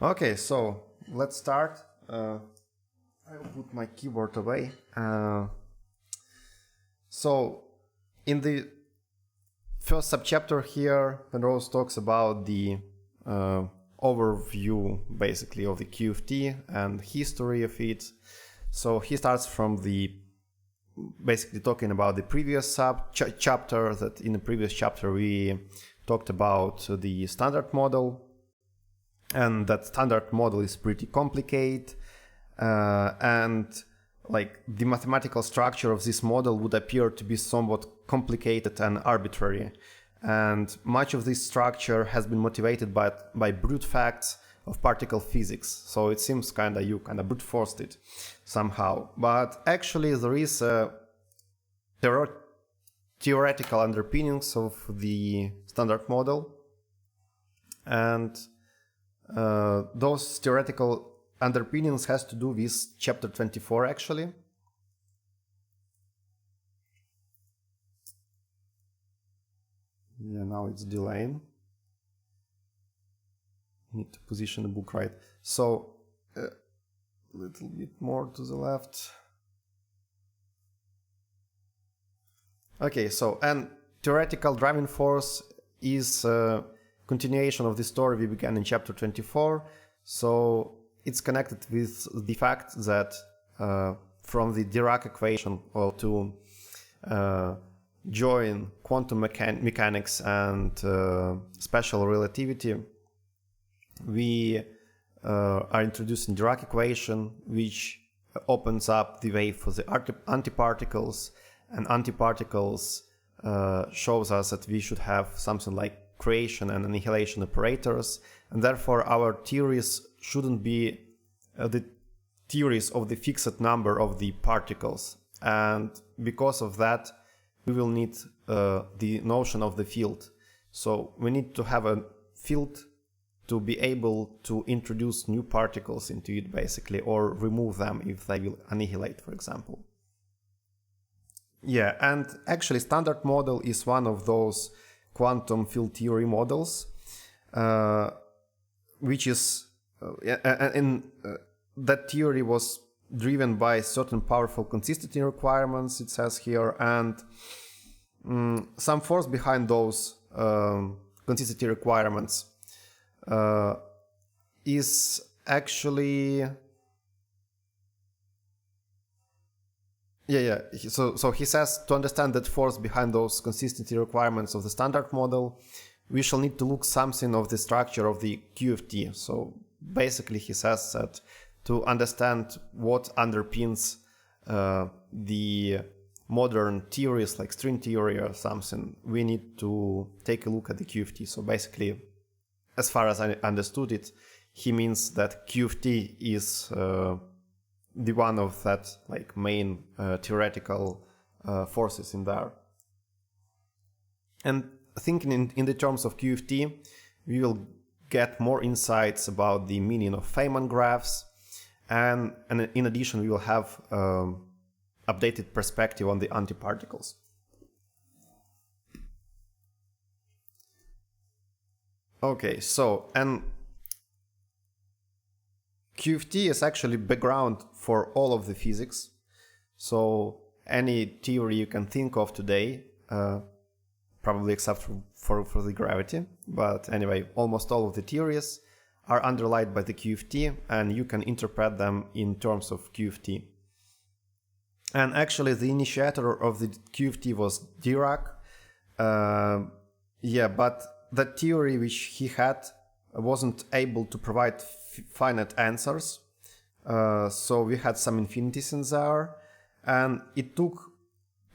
Okay, so let's start. I'll put my keyboard away. So in the first subchapter here, Penrose talks about the overview, basically, of the QFT and history of it. So he starts from the basically talking about the previous chapter. That in the previous chapter we talked about the standard model, and that standard model is pretty complicated, and like the mathematical structure of this model would appear to be somewhat complicated and arbitrary, and much of this structure has been motivated by brute facts of particle physics. So it seems you brute forced it somehow, but actually there is theoretical underpinnings of the standard model, and those theoretical underpinnings has to do with chapter 24 actually. Yeah, now it's delaying. Need to position the book right. So a little bit more to the left. Okay, so and theoretical driving force is a continuation of the story we began in chapter 24. So it's connected with the fact that from the Dirac equation, or to join quantum mechanics and special relativity, we are introducing Dirac equation, which opens up the way for the antiparticles, and antiparticles shows us that we should have something like creation and annihilation operators, and therefore our theories shouldn't be the theories of the fixed number of the particles, and because of that we will need the notion of the field. So we need to have a field to be able to introduce new particles into it, basically, or remove them if they will annihilate, for example. Yeah, and actually standard model is one of those quantum field theory models, which is that theory was driven by certain powerful consistency requirements, it says here, and some force behind those consistency requirements is actually So he says, to understand that force behind those consistency requirements of the standard model, we shall need to look something of the structure of the QFT. So basically he says that to understand what underpins the modern theories like string theory or something, we need to take a look at the QFT. So basically, as far as I understood it, he means that QFT is the one of that like main theoretical forces in there. And thinking in the terms of QFT, we will get more insights about the meaning of Feynman graphs, and in addition we will have updated perspective on the antiparticles. Okay, so and QFT is actually background for all of the physics. So any theory you can think of today, probably except for the gravity, but anyway, almost all of the theories are underlined by the QFT, and you can interpret them in terms of QFT. And actually the initiator of the QFT was Dirac. But the theory which he had wasn't able to provide finite answers, so we had some infinities in there, and it took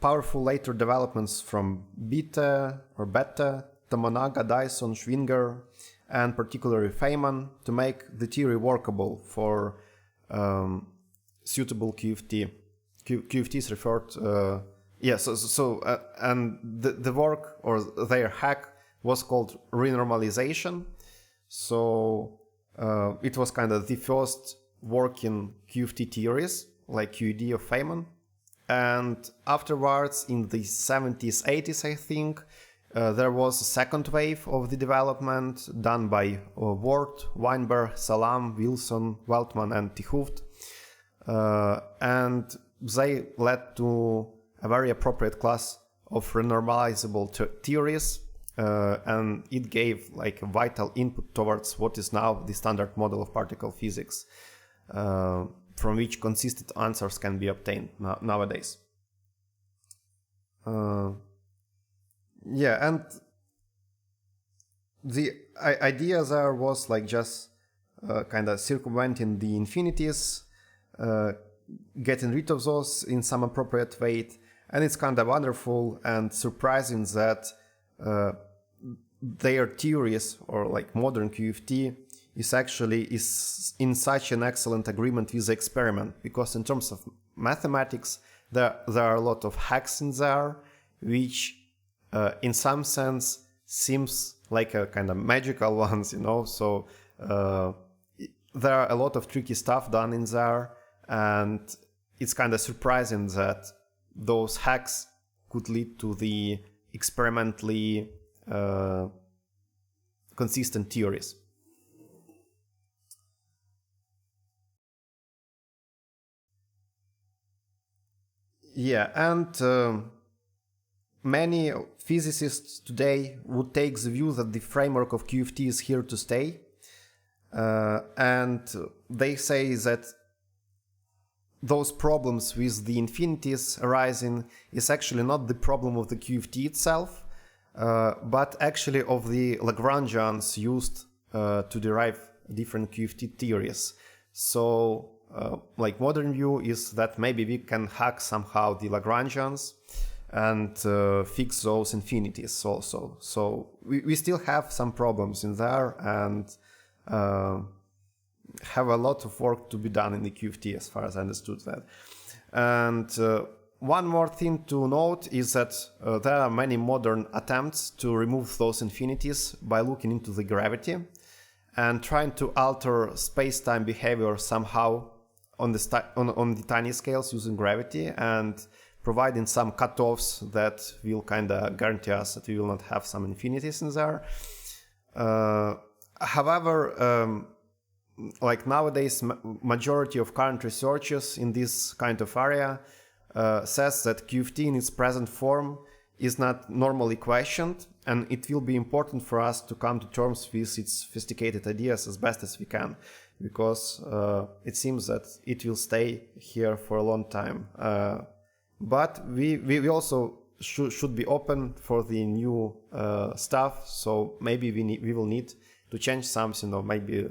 powerful later developments from Bethe, Tomonaga, Dyson, Schwinger, and particularly Feynman to make the theory workable for suitable QFT. QFT is referred and the work, or their hack, was called Renormalization. So it was the first working QFT theories, like QED of Feynman. And afterwards, in the 70s, 80s, I think, There was a second wave of the development done by Ward, Weinberg, Salam, Wilson, Weltman, and 't Hooft. And they led to a very appropriate class of renormalizable theories, and it gave like a vital input towards what is now the standard model of particle physics, from which consistent answers can be obtained nowadays. Yeah, and the idea there was like just kind of circumventing the infinities, getting rid of those in some appropriate way, and it's kind of wonderful and surprising that their theories, or like modern QFT, is in such an excellent agreement with the experiment, because in terms of mathematics there are a lot of hacks in there which in some sense seems like a kind of magical ones, so there are a lot of tricky stuff done in there, and it's kind of surprising that those hacks could lead to the experimentally consistent theories. Yeah, and many physicists today would take the view that the framework of QFT is here to stay, and they say that those problems with the infinities arising is actually not the problem of the QFT itself, but actually of the Lagrangians used to derive different QFT theories. So like modern view is that maybe we can hack somehow the Lagrangians and fix those infinities also. So we still have some problems in there, and have a lot of work to be done in the QFT as far as I understood that. And one more thing to note is that there are many modern attempts to remove those infinities by looking into the gravity and trying to alter space-time behavior somehow on the tiny scales using gravity, and providing some cutoffs that will kind of guarantee us that we will not have some infinities in there. However, like nowadays, majority of current researchers in this kind of area says that QFT in its present form is not normally questioned, and it will be important for us to come to terms with its sophisticated ideas as best as we can, because it seems that it will stay here for a long time. But we also should be open for the new stuff, so maybe we will need to change something, or maybe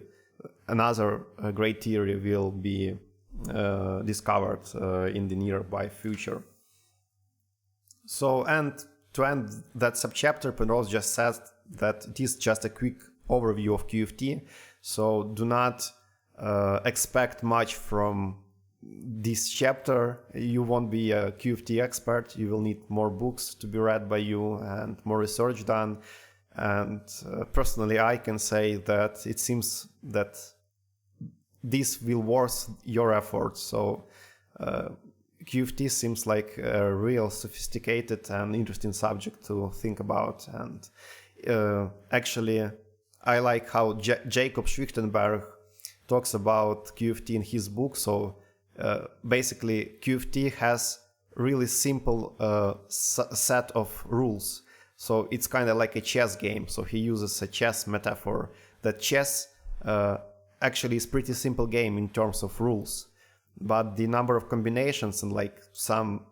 another great theory will be discovered in the nearby future. So, and to end that subchapter, Penrose just says that it is just a quick overview of QFT, so do not expect much from this chapter. You won't be a QFT expert, you will need more books to be read by you and more research done. And personally, I can say that it seems that this will worth your efforts. So QFT seems like a real sophisticated and interesting subject to think about. And actually, I like how Jacob Schwichtenberg talks about QFT in his book. So basically, QFT has really simple set of rules. So it's kind of like a chess game. So he uses a chess metaphor. That chess actually is pretty simple game in terms of rules, but the number of combinations and like some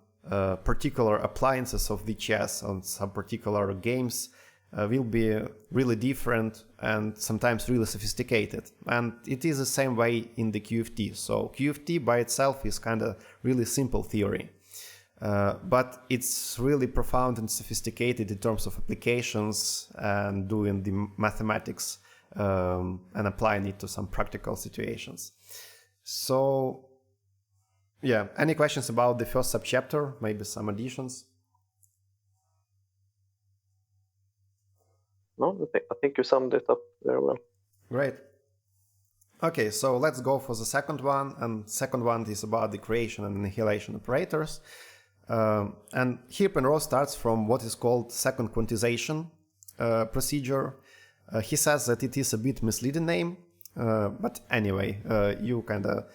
particular appliances of the chess on some particular games will be really different and sometimes really sophisticated. And it is the same way in the QFT. So QFT by itself is kind of really simple theory. But it's really profound and sophisticated in terms of applications and doing the mathematics and applying it to some practical situations. So, yeah, any questions about the first subchapter? Maybe some additions? No, I think you summed it up very well. Great. Okay, so let's go for the second one. And second one is about the creation and annihilation operators. And here Penrose starts from what is called second quantization procedure. He says that it is a bit misleading name, but anyway, you kind of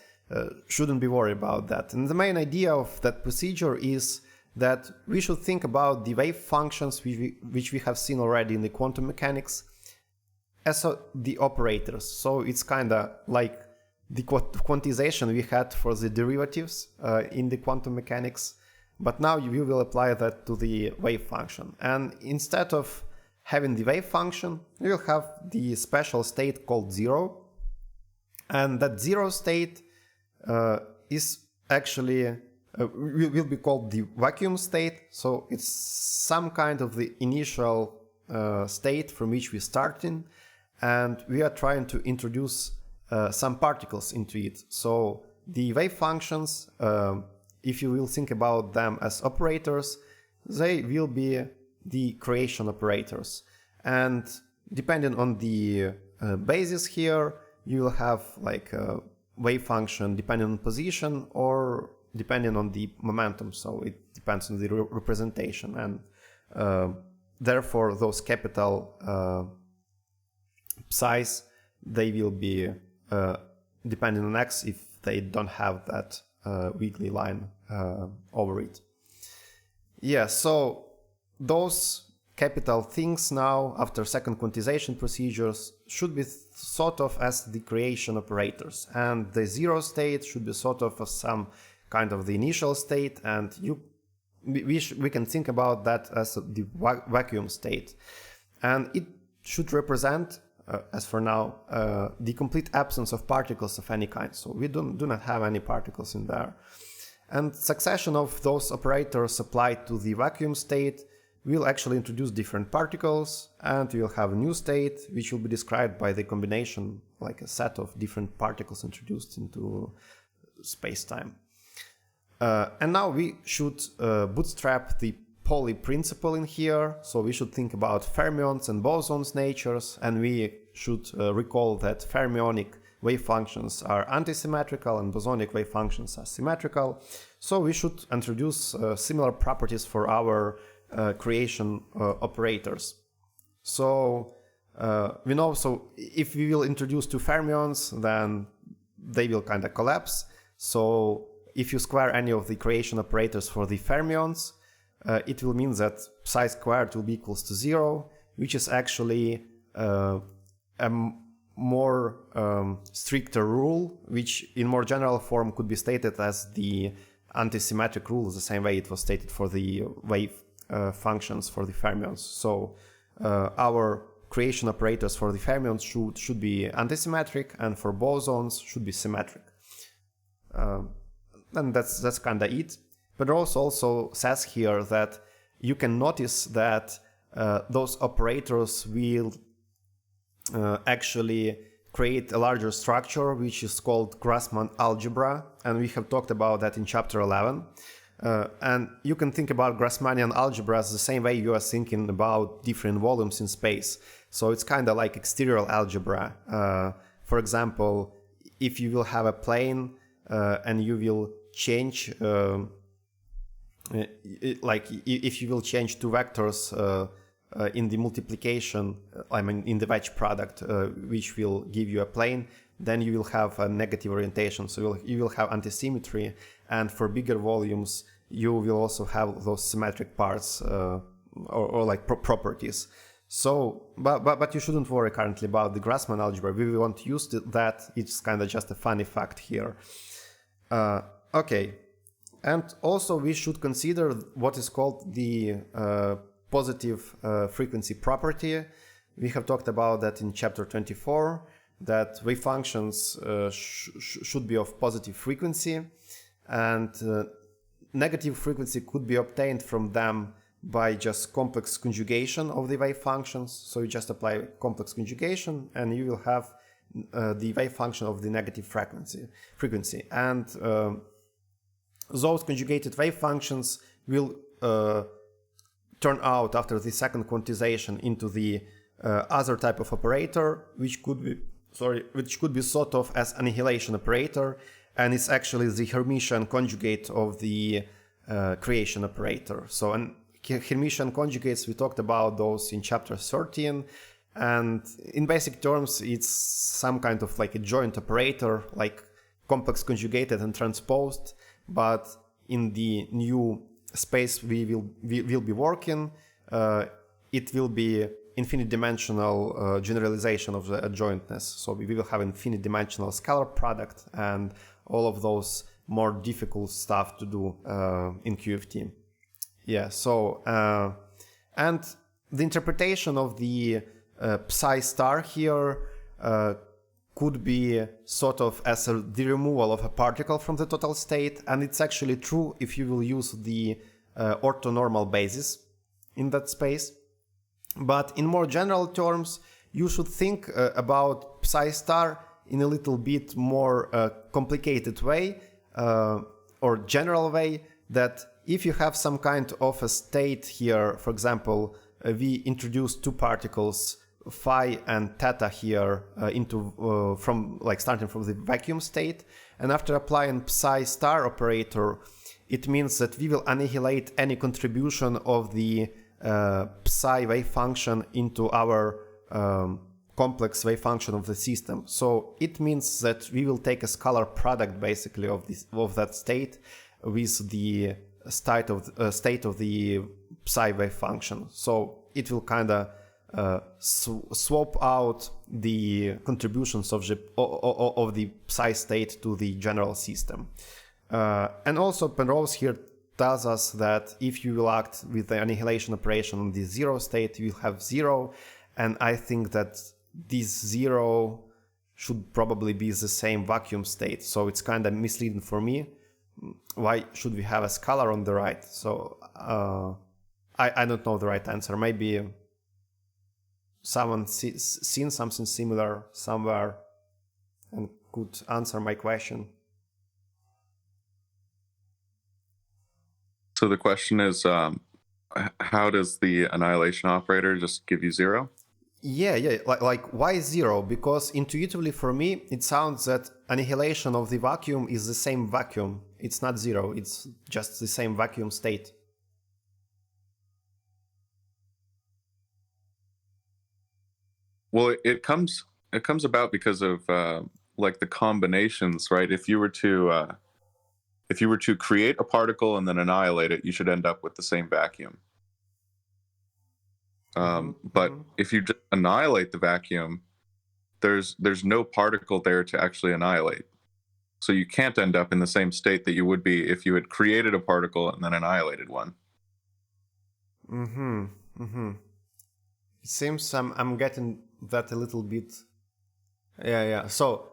shouldn't be worried about that. And the main idea of that procedure is that we should think about the wave functions which we have seen already in the quantum mechanics as the operators. So it's kind of like the quantization we had for the derivatives in the quantum mechanics, but now we will apply that to the wave function. And instead of having the wave function, we will have the special state called zero. And that zero state is actually will be called the vacuum state. So it's some kind of the initial state from which we start in, and we are trying to introduce some particles into it. So the wave functions, if you will think about them as operators, they will be the creation operators. And depending on the basis here, you will have like a wave function depending on position or depending on the momentum. So it depends on the representation, and therefore those capital psi's, they will be depending on x if they don't have that wiggly line over it. Yeah, so those capital things now, after second quantization procedures, should be thought of as the creation operators, and the zero state should be thought of as some kind of the initial state, and we can think about that as the vacuum state, and it should represent, as for now, the complete absence of particles of any kind. So we do not have any particles in there, and succession of those operators applied to the vacuum state will actually introduce different particles, and we'll have a new state which will be described by the combination, like a set of different particles introduced into space-time. And now we should bootstrap the Pauli principle in here. So we should think about fermions and bosons natures, and we should recall that fermionic wave functions are anti-symmetrical and bosonic wave functions are symmetrical. So we should introduce similar properties for our creation operators. So we know, so if we will introduce two fermions, then they will kind of collapse. So if you square any of the creation operators for the fermions, it will mean that psi squared will be equals to 0, which is actually a more stricter rule, which in more general form could be stated as the anti-sematic rule, the same way it was stated for the wave functions for the fermions. So our creation operators for the fermions should be antisymmetric, and for bosons should be symmetric. And that's kind of it. But Penrose also says here that you can notice that those operators will actually create a larger structure, which is called Craftsman Algebra, and we have talked about that in chapter 11. And you can think about Grassmannian algebra as the same way you are thinking about different volumes in space. So it's kind of like exterior algebra. For example, if you will have a plane and you will change, like if you will change two vectors in the multiplication, I mean in the wedge product, which will give you a plane, then you will have a negative orientation. So you will have antisymmetry, and for bigger volumes, you will also have those symmetric parts or like properties. So, but you shouldn't worry currently about the Grassmann algebra. We won't use that. It's kind of just a funny fact here. Okay, and also we should consider what is called the positive frequency property. We have talked about that in chapter 24, that wave functions should be of positive frequency, and negative frequency could be obtained from them by just complex conjugation of the wave functions. So you just apply complex conjugation and you will have the wave function of the negative frequency. And those conjugated wave functions will turn out after the second quantization into the other type of operator, which could be thought of as annihilation operator, and it's actually the Hermitian conjugate of the creation operator. So an Hermitian conjugates, we talked about those in chapter 13. And in basic terms, it's some kind of like a joint operator, like complex conjugated and transposed. But in the new space we will be working, it will be infinite dimensional generalization of the adjointness. So we will have infinite dimensional scalar product and all of those more difficult stuff to do in QFT. Yeah, so and the interpretation of the psi star here could be sort of as the removal of a particle from the total state, and it's actually true if you will use the orthonormal basis in that space. But in more general terms, you should think about psi star in a little bit more complicated way or general way, that if you have some kind of a state here, for example, we introduce two particles phi and theta here into from like starting from the vacuum state, and after applying psi star operator, it means that we will annihilate any contribution of the psi wave function into our complex wave function of the system. So it means that we will take a scalar product basically of that state with the state of the psi wave function. So it will kind of swap out the contributions of the psi state to the general system. And also Penrose here tells us that if you will act with the annihilation operation on the zero state, you will have zero. And I think that this zero should probably be the same vacuum state. So it's kind of misleading for me. Why should we have a scalar on the right? So I don't know the right answer. Maybe someone seen something similar somewhere and could answer my question. So the question is, how does the annihilation operator just give you zero? Yeah. Like why zero? Because intuitively for me, it sounds that annihilation of the vacuum is the same vacuum. It's not zero. It's just the same vacuum state. Well, it comes about because of like the combinations, right? If you were to create a particle and then annihilate it, you should end up with the same vacuum. But if you just annihilate the vacuum, there's no particle there to actually annihilate. So you can't end up in the same state that you would be if you had created a particle and then annihilated one. It seems I'm getting that a little bit. Yeah. So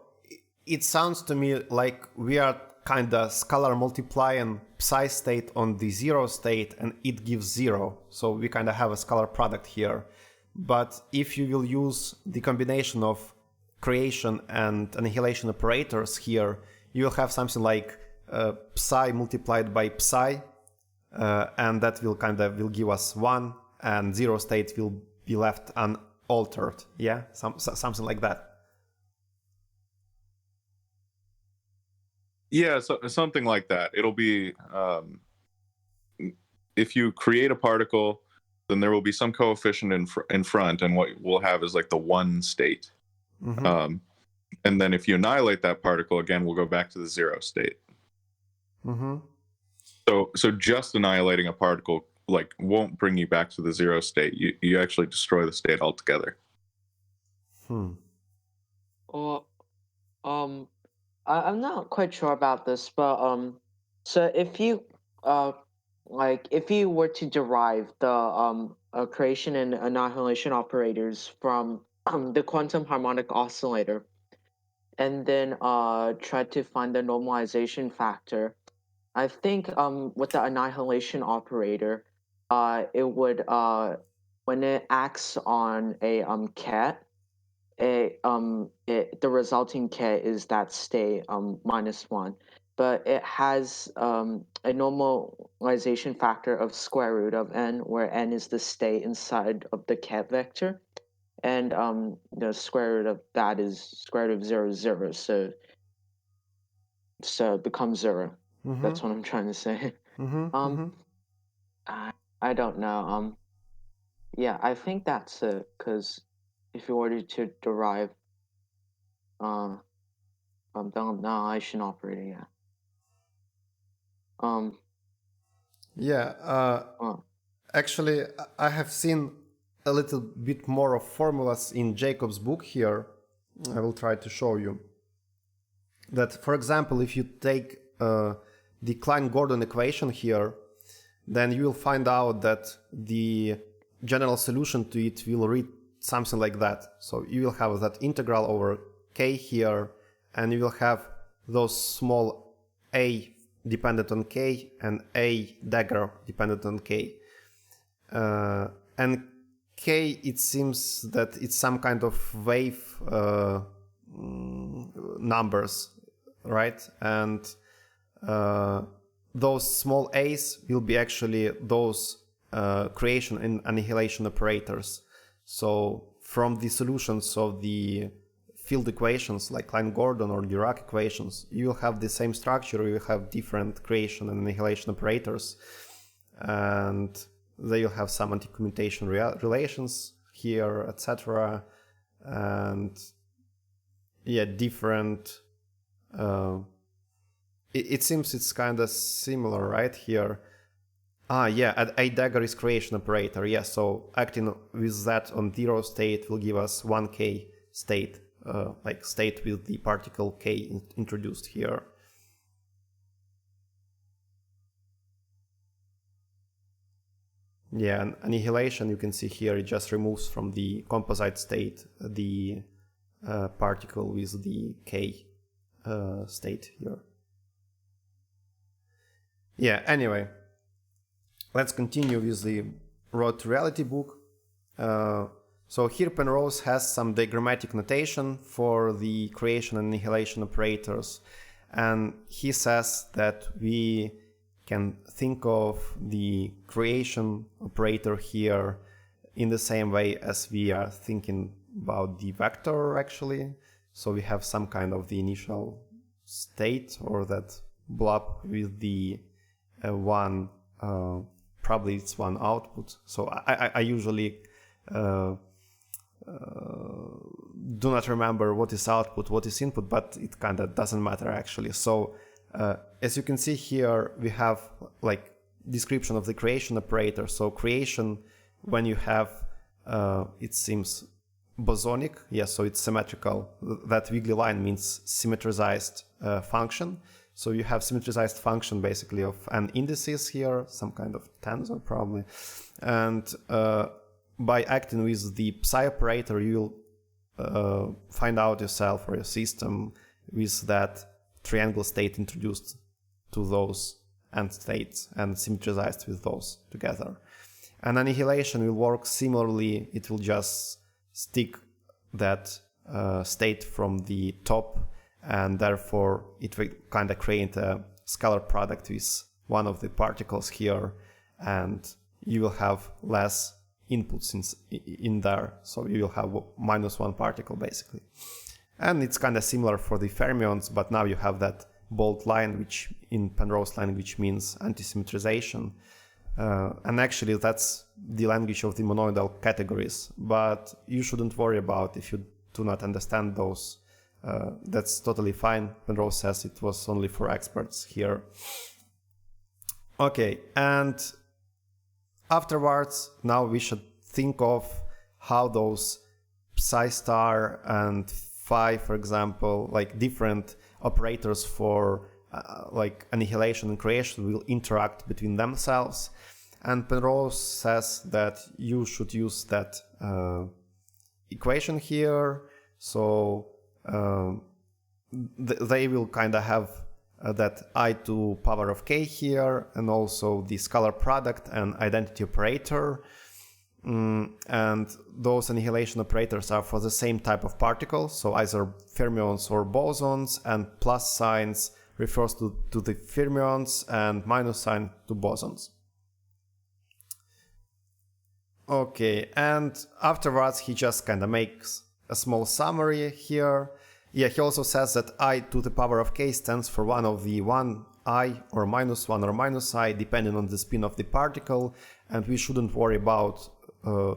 it sounds to me like we are kind of scalar multiplying psi state on the zero state and it gives zero. So we kind of have a scalar product here. But if you will use the combination of creation and annihilation operators here, you will have something like psi multiplied by psi, and that will give us 1, and zero state will be left unaltered. Yeah, something like that. Yeah, so something like that. It'll be if you create a particle, then there will be some coefficient in front, and what we'll have is like the one state. And then if you annihilate that particle, again, we'll go back to the zero state. So just annihilating a particle like won't bring you back to the zero state. You actually destroy the state altogether. I'm not quite sure about this, but so if you if you were to derive the creation and annihilation operators from the quantum harmonic oscillator, and then try to find the normalization factor, I think with the annihilation operator, it would when it acts on a ket, the resulting ket is that state -1, but it has a normalization factor of square root of n, where n is the state inside of the ket vector, and the square root of that is square root of 0 is 0, so it becomes 0. That's what I'm trying to say. I don't know. Yeah, I think that's it. Because if you were to derive the annihilation operator, yeah. Yeah. Actually, I have seen a little bit more of formulas in Jacob's book here. I will try to show you that, for example, if you take the Klein-Gordon equation here, then you will find out that the general solution to it will read something like that. So you will have that integral over k here, and you will have those small a dependent on k and a dagger dependent on k. And k, it seems that it's some kind of wave numbers, right? And those small a's will be actually those creation and annihilation operators. So from the solutions of the field equations like Klein-Gordon or Dirac equations, you will have the same structure, you will have different creation and annihilation operators, and they will have some anti-commutation relations here, etc. And yeah, different it seems it's kind of similar right here. Yeah, a dagger is creation operator. Yeah, so acting with that on 0 state will give us 1k state, like state with the particle k introduced here. Yeah, and annihilation, you can see here, it just removes from the composite state the particle with the k state here. Yeah, anyway, let's continue with the Road to Reality book. So here Penrose has some diagrammatic notation for the creation and annihilation operators, and he says that we can think of the creation operator here in the same way as we are thinking about the vector actually. So we have some kind of the initial state, or that blob with the one, probably it's one output. So I usually do not remember what is output, what is input, but it kind of doesn't matter actually. So as you can see here, we have like description of the creation operator. So creation, when you have, it seems bosonic, yes, so it's symmetrical. That wiggly line means symmetrized function. So you have symmetrized function basically of an indices here, some kind of tensor probably. And by acting with the psi operator, you'll find out yourself or your system with that triangle state introduced to those end states and symmetrized with those together. And annihilation will work similarly. It will just stick that state from the top, and therefore it will kind of create a scalar product with one of the particles here, and you will have less inputs in there, so you will have -1 particle basically. And it's kind of similar for the fermions, but now you have that bold line, which in Penrose language means anti-symmetrization. And actually that's the language of the monoidal categories, but you shouldn't worry about if you do not understand those. That's totally fine. Penrose says it was only for experts here. Okay, and afterwards, now we should think of how those psi star and phi, for example, like different operators for like annihilation and creation will interact between themselves. And Penrose says that you should use that equation here. So they will kind of have that I to power of k here, and also the scalar product and identity operator. And those annihilation operators are for the same type of particles, so either fermions or bosons, and plus signs refers to the fermions and minus sign to bosons. Okay, and afterwards he just kind of makes a small summary here. Yeah, he also says that I to the power of k stands for one of the one I or -1 or -I depending on the spin of the particle, and we shouldn't worry about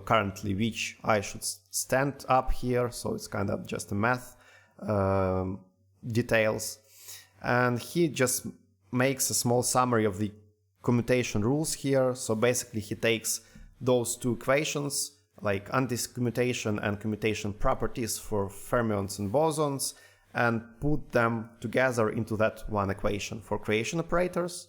currently which I should stand up here, so it's kind of just a math details. And he just makes a small summary of the commutation rules here. So basically he takes those two equations, like anti-commutation and commutation properties for fermions and bosons, and put them together into that one equation for creation operators,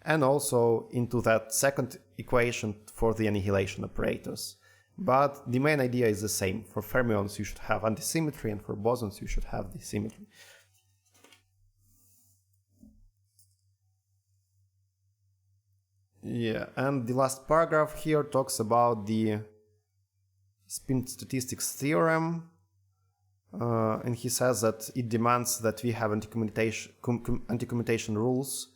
and also into that second equation for the annihilation operators. But the main idea is the same. For fermions you should have antisymmetry, and for bosons you should have the symmetry. Yeah, and the last paragraph here talks about the spin statistics theorem, and he says that it demands that we have anti-commutation rules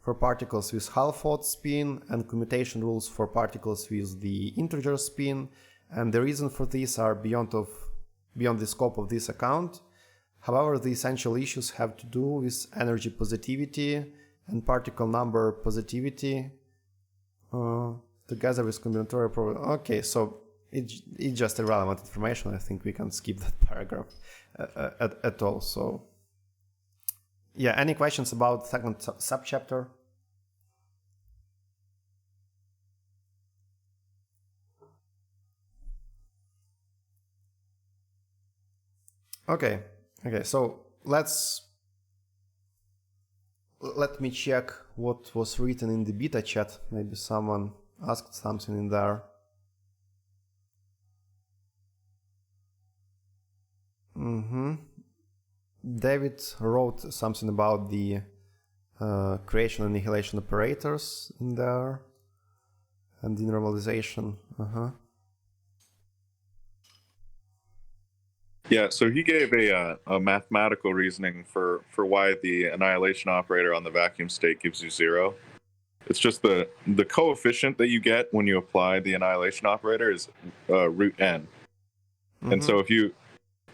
for particles with half-odd spin and commutation rules for particles with the integer spin, and the reason for this are beyond the scope of this account. However, the essential issues have to do with energy positivity and particle number positivity together with combinatorial probability. Okay, so it's just irrelevant information. I think we can skip that paragraph at all. So yeah, any questions about second subchapter? Okay, so let me check what was written in the beta chat. Maybe someone asked something in there. David wrote something about the creation and annihilation operators in there, and the normalization. Yeah, so he gave a mathematical reasoning for why the annihilation operator on the vacuum state gives you 0. It's just the coefficient that you get when you apply the annihilation operator is root n. And so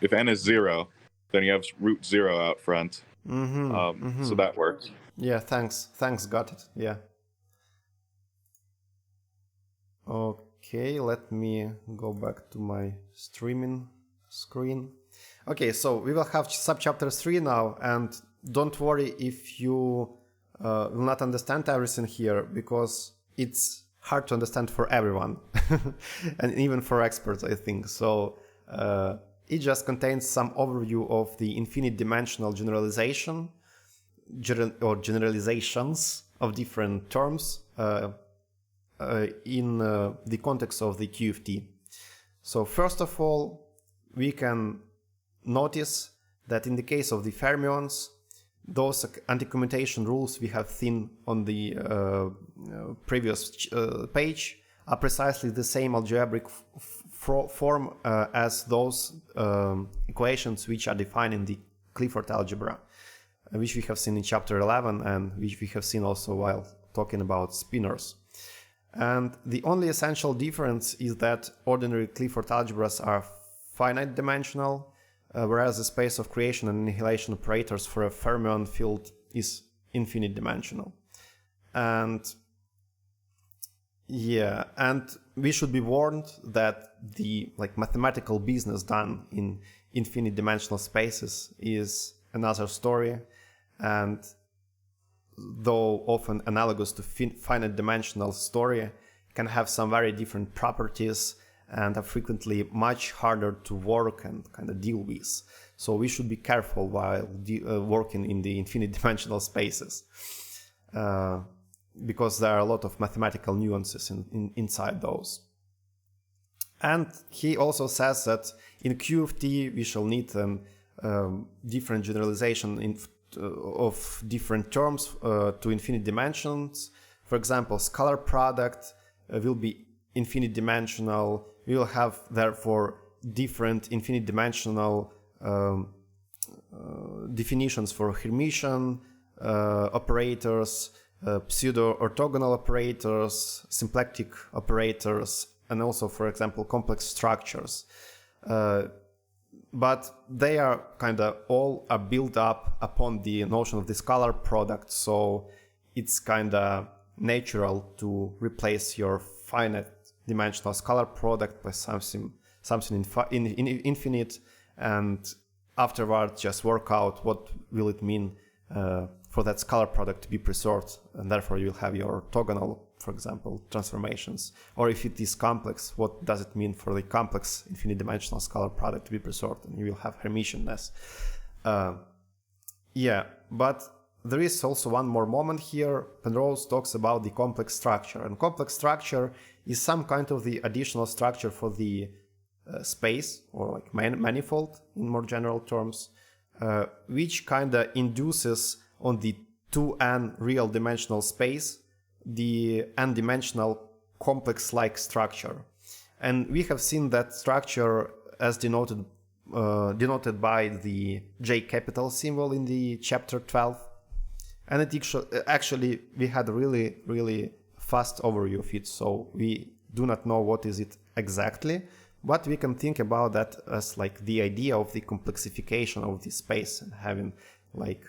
if n is 0, then you have root 0 out front. So that works. Yeah, thanks, got it. Yeah. Okay, let me go back to my streaming screen. Okay, so we will have subchapter 3 now, and don't worry if you will not understand everything here, because it's hard to understand for everyone and even for experts, I think. So it just contains some overview of the infinite dimensional generalization or generalizations of different terms in the context of the QFT. So first of all, we can notice that in the case of the fermions, those anti-commutation rules we have seen on the previous page are precisely the same algebraic form as those equations which are defined in the Clifford algebra, which we have seen in chapter 11 and which we have seen also while talking about spinors. And the only essential difference is that ordinary Clifford algebras are finite dimensional, whereas the space of creation and annihilation operators for a fermion field is infinite dimensional. And yeah, and we should be warned that the mathematical business done in infinite dimensional spaces is another story, and though often analogous to finite dimensional story, can have some very different properties and are frequently much harder to work and kind of deal with. So we should be careful while working in the infinite dimensional spaces, because there are a lot of mathematical nuances inside those. And he also says that in QFT we shall need different generalization of different terms to infinite dimensions. For example, scalar product will be infinite dimensional. We will have therefore different infinite dimensional definitions for Hermitian operators, pseudo-orthogonal operators, symplectic operators, and also, for example, complex structures. but they are kind of all are built up upon the notion of the scalar product, so it's kind of natural to replace your finite dimensional scalar product by something infinite, and afterwards just work out what will it mean for that scalar product to be preserved, and therefore you'll have your orthogonal, for example, transformations. Or if it is complex, what does it mean for the complex infinite dimensional scalar product to be preserved, and you will have Hermitianness. Yeah, but there is also one more moment here. Penrose talks about the complex structure, and complex structure is some kind of the additional structure for the space, or like manifold in more general terms, which kind of induces on the 2n real dimensional space the n-dimensional complex-like structure. And we have seen that structure as denoted by the J capital symbol in the chapter 12. And it actually, we had a really fast overview of it, so we do not know what is it exactly, but we can think about that as like the idea of the complexification of the space, and having like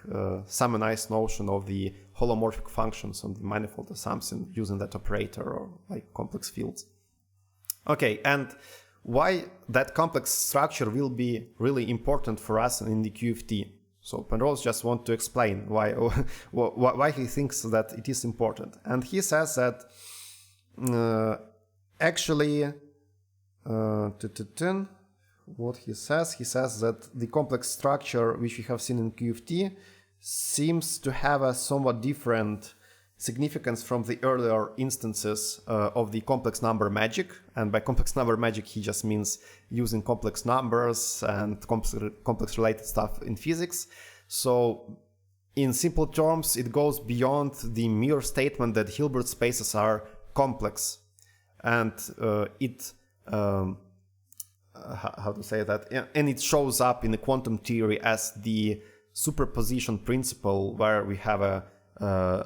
some nice notion of the holomorphic functions on the manifold or something using that operator, or like complex fields. Okay, and why that complex structure will be really important for us in the QFT. So Penrose just wants to explain why he thinks that it is important. And he says that actually, what he says that the complex structure which we have seen in QFT seems to have a somewhat different significance from the earlier instances of the complex number magic. And by complex number magic, he just means using complex numbers and complex related stuff in physics. So in simple terms, it goes beyond the mere statement that Hilbert spaces are complex. And how to say that? And it shows up in the quantum theory as the superposition principle, where we have a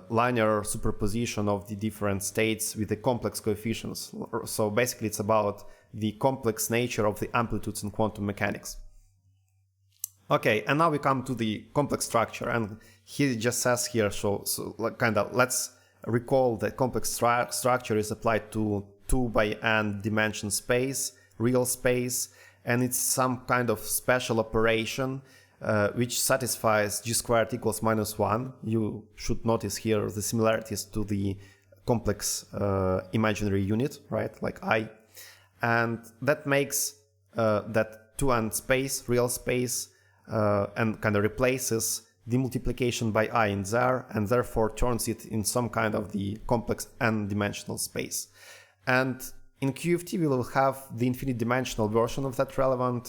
linear superposition of the different states with the complex coefficients. So basically it's about the complex nature of the amplitudes in quantum mechanics. Okay, and now we come to the complex structure, and he just says here, so kind of let's recall that complex structure is applied to 2 by n dimension space, real space, and it's some kind of special operation which satisfies g squared equals -1. You should notice here the similarities to the complex imaginary unit, right, like I. And that makes that 2n space, real space, and kind of replaces the multiplication by I in there, and therefore turns it in some kind of the complex n-dimensional space. And in QFT, we will have the infinite dimensional version of that relevant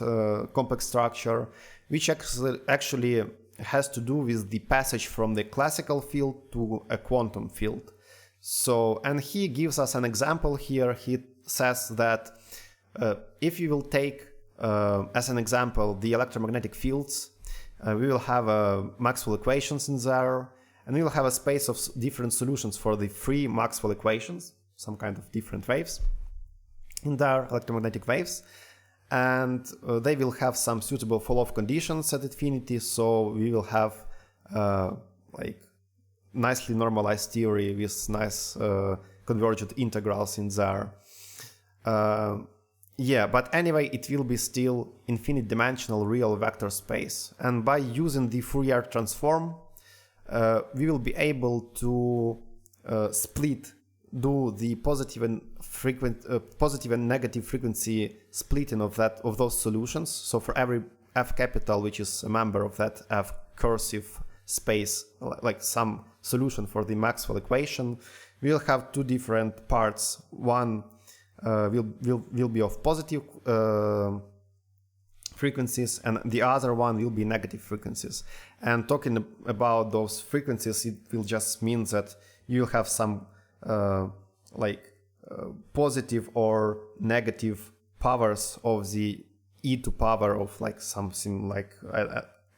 complex structure, which actually has to do with the passage from the classical field to a quantum field. So, and he gives us an example here. He says that if you will take as an example the electromagnetic fields, we will have Maxwell equations in there, and we will have a space of different solutions for the free Maxwell equations, some kind of different waves in there, electromagnetic waves, and they will have some suitable fall-off conditions at infinity, so we will have like nicely normalized theory with nice convergent integrals in there. Yeah, but anyway, it will be still infinite dimensional real vector space, and by using the Fourier transform, we will be able to do the positive and negative frequency splitting of those solutions. So for every f capital, which is a member of that f cursive space, like some solution for the Maxwell equation, we'll have two different parts. One will be of positive frequencies, and the other one will be negative frequencies. And talking about those frequencies, it will just mean that you'll have some positive or negative powers of the e to power of like something like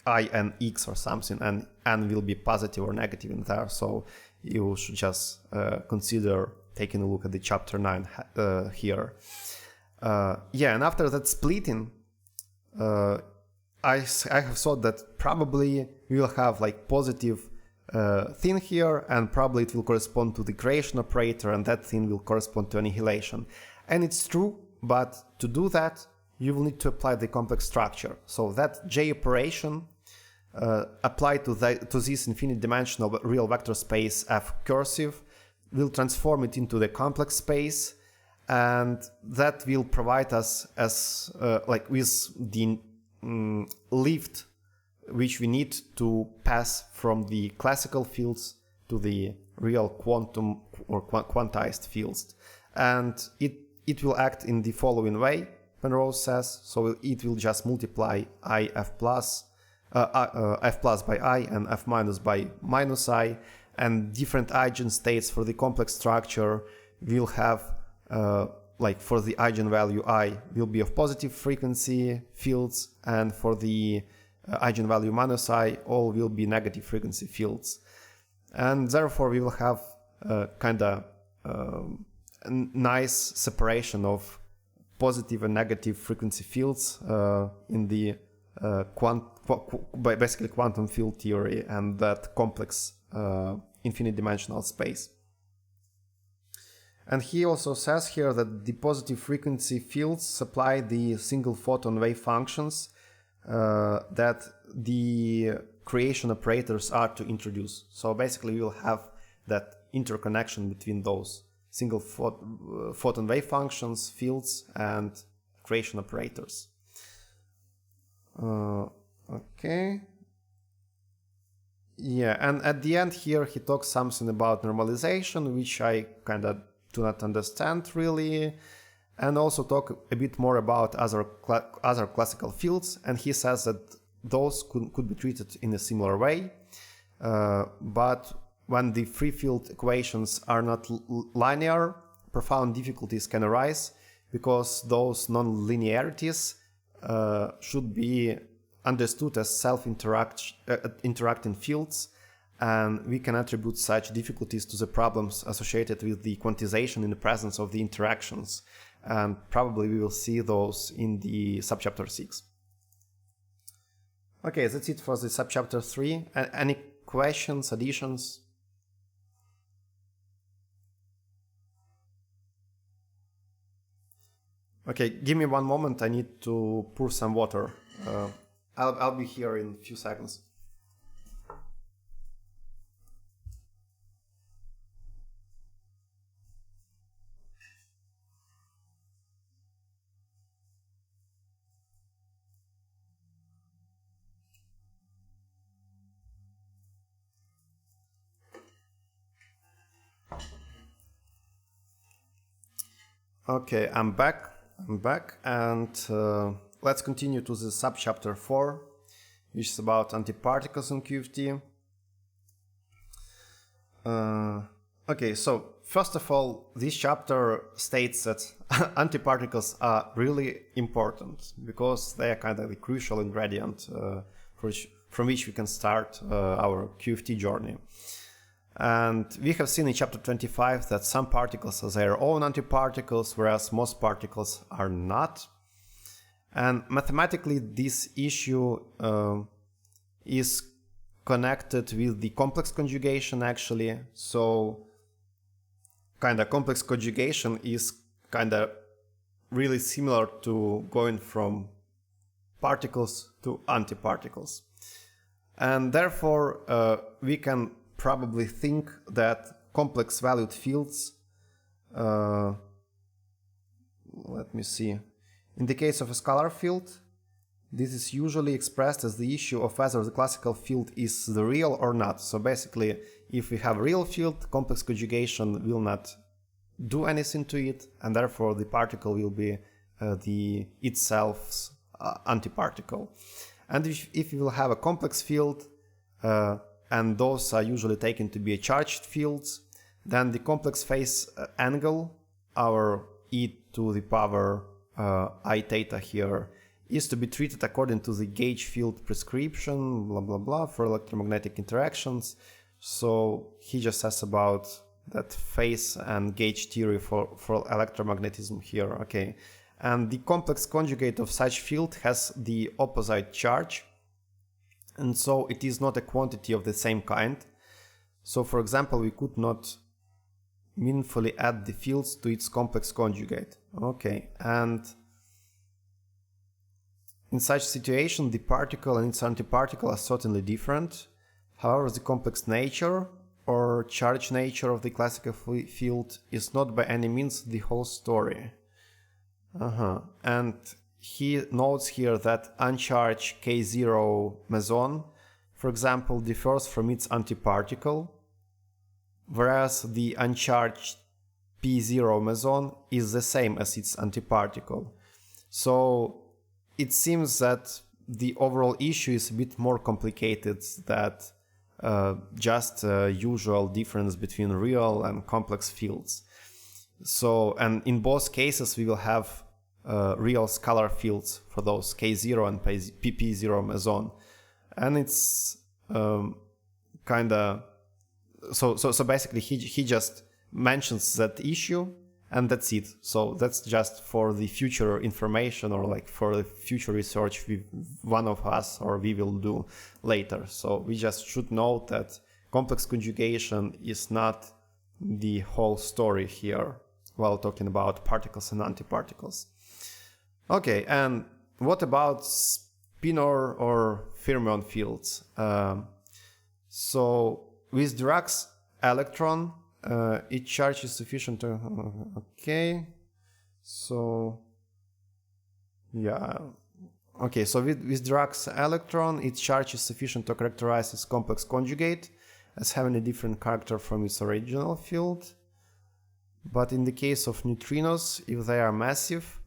I and x or something, and n will be positive or negative in there. So you should just consider taking a look at the chapter 9 here. Yeah, and after that splitting, I have thought that probably we will have like positive thing here, and probably it will correspond to the creation operator, and that thing will correspond to annihilation. And it's true, but to do that, you will need to apply the complex structure. So that J operation applied to this infinite dimensional real vector space F cursive will transform it into the complex space, and that will provide us as like with the lift which we need to pass from the classical fields to the real quantum or quantized fields. And it will act in the following way, Penrose says. So it will just multiply I f plus by I and f minus by minus I, and different eigenstates for the complex structure will have like for the eigenvalue I will be of positive frequency fields, and for the eigenvalue minus I all will be negative frequency fields. And therefore we will have kind of nice separation of positive and negative frequency fields in the basically quantum field theory and that complex infinite dimensional space. And he also says here that the positive frequency fields supply the single photon wave functions that the creation operators are to introduce. So basically we will have that interconnection between those single photon wave functions, fields, and creation operators. Okay. Yeah, and at the end here he talks something about normalization, which I kind of do not understand really, and also talk a bit more about other classical fields, and he says that those could be treated in a similar way, but when the free field equations are not linear, profound difficulties can arise, because those non-linearities should be understood as self-interacting fields, and we can attribute such difficulties to the problems associated with the quantization in the presence of the interactions, and probably we will see those in the subchapter 6. Okay, that's it for the subchapter 3. Any questions, additions? Okay, give me one moment, I need to pour some water. I'll be here in a few seconds. Okay, I'm back, and let's continue to the subchapter 4, which is about antiparticles in QFT. Okay, so first of all, this chapter states that antiparticles are really important because they are kind of the crucial ingredient from which we can start our QFT journey. And we have seen in chapter 25 that some particles are their own antiparticles, whereas most particles are not. And mathematically, this issue is connected with the complex conjugation, actually. So, kind of complex conjugation is kind of really similar to going from particles to antiparticles. And therefore, we can probably think that complex valued fields, let me see, in the case of a scalar field, this is usually expressed as the issue of whether the classical field is the real or not. So basically, if we have a real field, complex conjugation will not do anything to it, and therefore the particle will be the itself's antiparticle. And if we will have a complex field, and those are usually taken to be charged fields, then the complex phase angle, our e to the power I theta here, is to be treated according to the gauge field prescription, blah blah blah, for electromagnetic interactions. So he just says about that phase and gauge theory for electromagnetism here. Okay, And the complex conjugate of such field has the opposite charge, and so it is not a quantity of the same kind. So for example, we could not meaningfully add the fields to its complex conjugate. Okay, and in such situation, the particle and its antiparticle are certainly different. However, the complex nature or charge nature of the classical field is not by any means the whole story. And he notes here that uncharged K0 meson, for example, differs from its antiparticle, whereas the uncharged P0 meson is the same as its antiparticle. So it seems that the overall issue is a bit more complicated than just a usual difference between real and complex fields. So, and in both cases, we will have real scalar fields for those K0 and PP0 meson. And it's kind of, so basically he just mentions that issue, and that's it. So that's just for the future information, or like for the future research one of us or we will do later. So we just should note that complex conjugation is not the whole story here while talking about particles and antiparticles. Okay, and what about spinor or fermion fields? So with Dirac's electron, its charge is sufficient to... Okay, so... Yeah. Okay, so with Dirac's electron, its charge is sufficient to characterize its complex conjugate as having a different character from its original field. But in the case of neutrinos, if they are massive,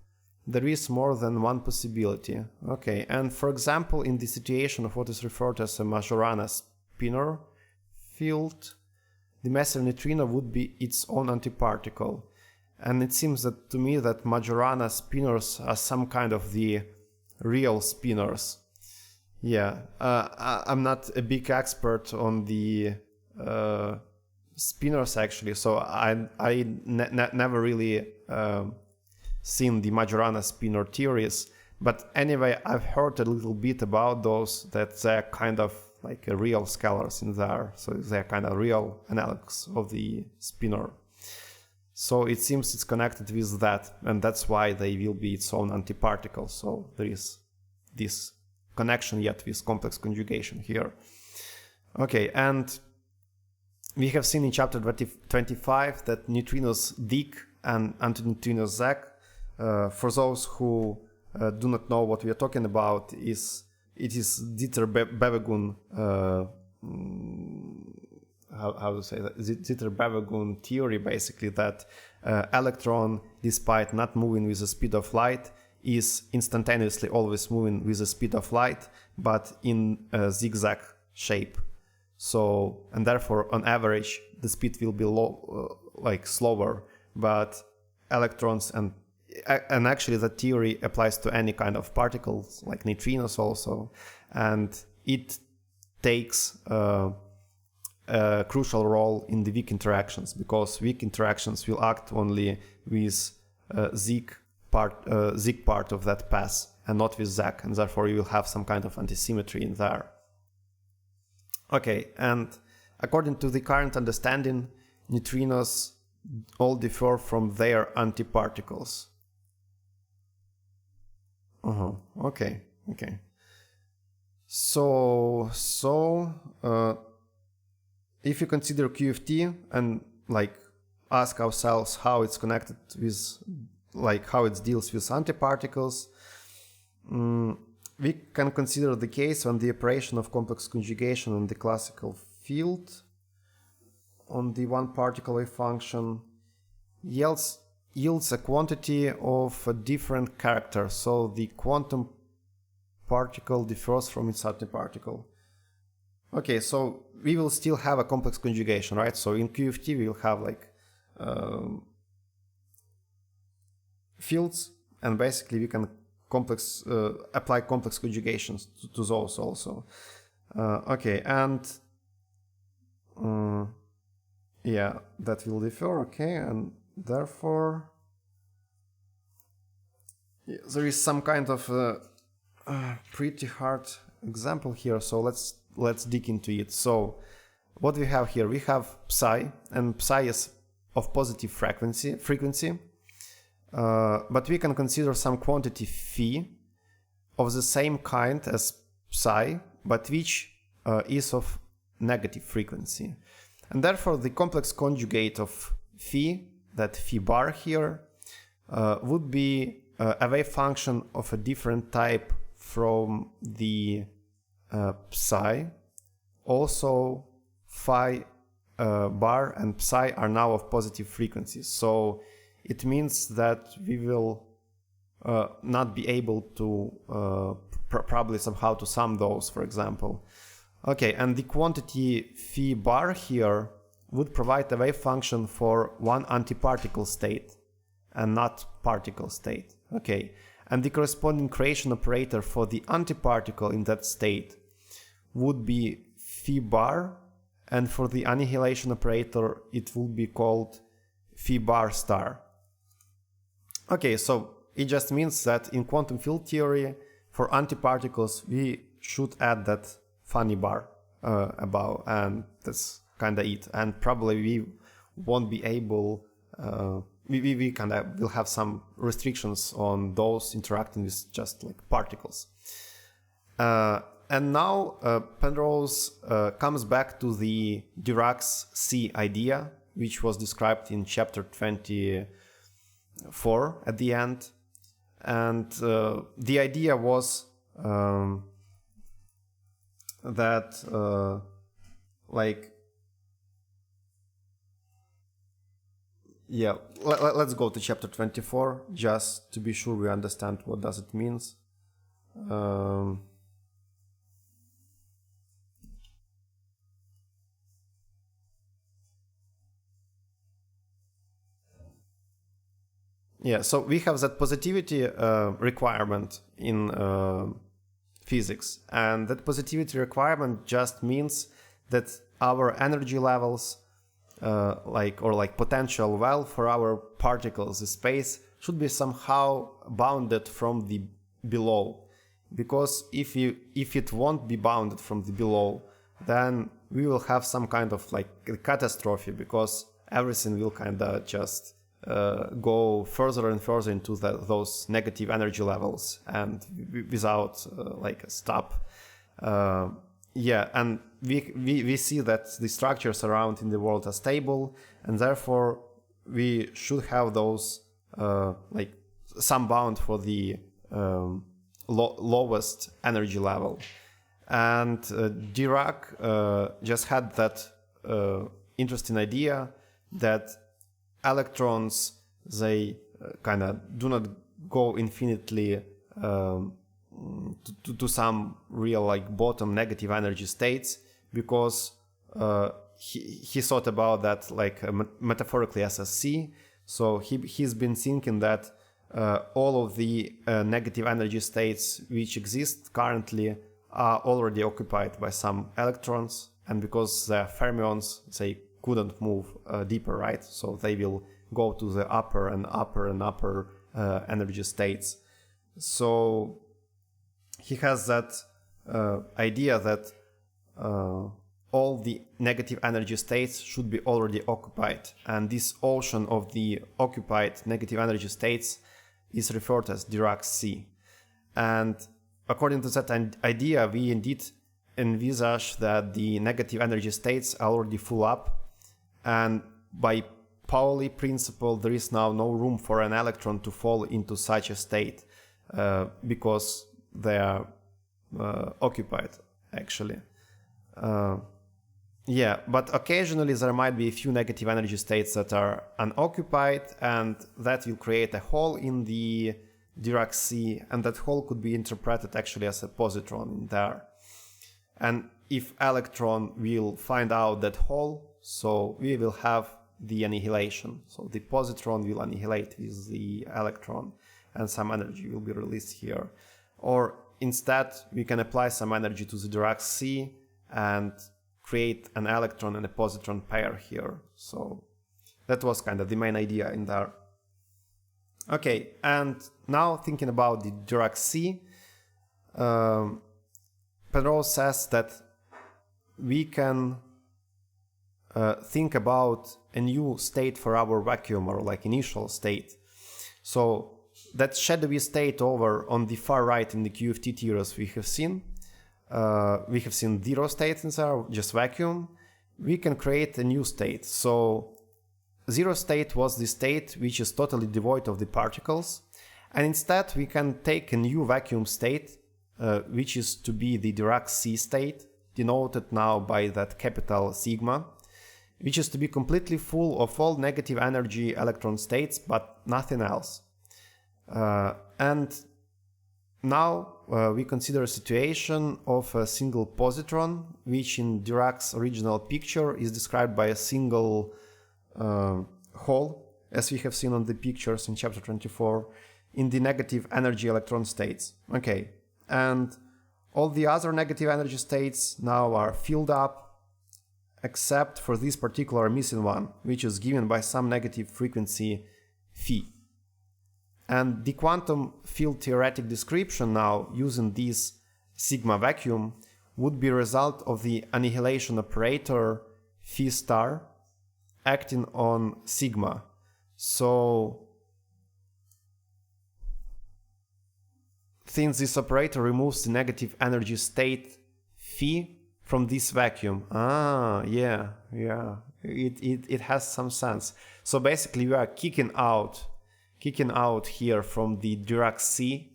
there is more than one possibility. Okay, and for example, in the situation of what is referred as a Majorana spinor field, the massive neutrino would be its own antiparticle. And it seems that to me that Majorana spinors are some kind of the real spinors. Yeah, I'm not a big expert on the spinors actually, so I never really seen the Majorana spinor theories, but anyway, I've heard a little bit about those, that they're kind of like a real scalars in there, so they're kind of real analogs of the spinor. So it seems it's connected with that, and that's why they will be its own antiparticle. So there is this connection yet with complex conjugation here. Okay, and we have seen in chapter 25 that neutrinos Dik and antineutrinos Zec, for those who do not know what we are talking about, it is Dieter-Bevegun, how to say that? Dieter-Bevegun theory, basically, that electron, despite not moving with the speed of light, is instantaneously always moving with the speed of light, but in a zigzag shape. So, and therefore, on average, the speed will be slower, but electrons and actually the theory applies to any kind of particles, like neutrinos also, and it takes a crucial role in the weak interactions, because weak interactions will act only with Zig part of that path and not with Zag, and therefore you will have some kind of antisymmetry in there. Okay, and according to the current understanding, neutrinos all differ from their antiparticles. Okay. So if you consider QFT and like ask ourselves how it's connected with, like how it deals with antiparticles, we can consider the case when the operation of complex conjugation on the classical field on the one particle wave function yields a quantity of a different character, so the quantum particle differs from its antiparticle. Okay, so we will still have a complex conjugation, right? So in QFT we will have like fields, and basically we can apply complex conjugations to those also. Okay, and yeah, that will differ. Okay, and therefore there is some kind of pretty hard example here, so let's dig into it. So what we have here, we have psi, and psi is of positive frequency, but we can consider some quantity phi of the same kind as psi, but which is of negative frequency. And therefore the complex conjugate of phi, that phi bar here, would be a wave function of a different type from the psi. Also phi bar and psi are now of positive frequencies, so it means that we will not be able to probably somehow to sum those, for example. Okay, and the quantity phi bar here would provide a wave function for one antiparticle state and not particle state. Okay, and the corresponding creation operator for the antiparticle in that state would be phi bar, and for the annihilation operator it will be called phi bar star. Okay, so it just means that in quantum field theory for antiparticles we should add that funny bar above, and that's kinda it. And probably we won't be able, we kinda will have some restrictions on those interacting with just like particles. And now Penrose comes back to the Dirac's C idea, which was described in chapter 24 at the end. And the idea was that let's go to chapter 24 just to be sure we understand what does it means. Yeah, so we have that positivity requirement in physics, and that positivity requirement just means that our energy levels, like potential well for our particles, the space, should be somehow bounded from the below. Because if it won't be bounded from the below, then we will have some kind of like a catastrophe, because everything will kind of just go further and further into those negative energy levels, and without like a stop. Yeah, and we see that the structures around in the world are stable, and therefore we should have those like some bound for the lowest energy level. And Dirac just had that interesting idea that electrons, they kind of do not go infinitely to some real like bottom negative energy states, because he thought about that like metaphorically as a sea. So he's been thinking that all of the negative energy states which exist currently are already occupied by some electrons, and because they're fermions, they couldn't move deeper, right? So they will go to the upper and upper energy states. So he has that idea that all the negative energy states should be already occupied, and this ocean of the occupied negative energy states is referred as Dirac's sea. And according to that idea, we indeed envisage that the negative energy states are already full up, and by Pauli principle there is now no room for an electron to fall into such a state, because they are occupied actually. Yeah, but occasionally there might be a few negative energy states that are unoccupied, and that will create a hole in the Dirac sea, and that hole could be interpreted actually as a positron in there. And if electron will find out that hole, so we will have the annihilation. So the positron will annihilate with the electron, and some energy will be released here. Or instead, we can apply some energy to the Dirac sea and create an electron and a positron pair here. So that was kind of the main idea in there. Okay, and now thinking about the Dirac C, Penrose says that we can think about a new state for our vacuum, or like initial state. So that shadowy state over on the far right in the QFT theories we have seen zero states in there, just vacuum. We can create a new state. So zero state was the state which is totally devoid of the particles, and instead we can take a new vacuum state, which is to be the Dirac C state, denoted now by that capital sigma, which is to be completely full of all negative energy electron states, but nothing else. And now we consider a situation of a single positron, which in Dirac's original picture is described by a single hole, as we have seen on the pictures in chapter 24, in the negative energy electron states. Okay, and all the other negative energy states now are filled up, except for this particular missing one, which is given by some negative frequency phi. And the quantum field theoretic description now, using this sigma vacuum, would be a result of the annihilation operator phi star acting on sigma. So since this operator removes the negative energy state phi from this vacuum, it has some sense. So basically we are kicking out here from the Dirac C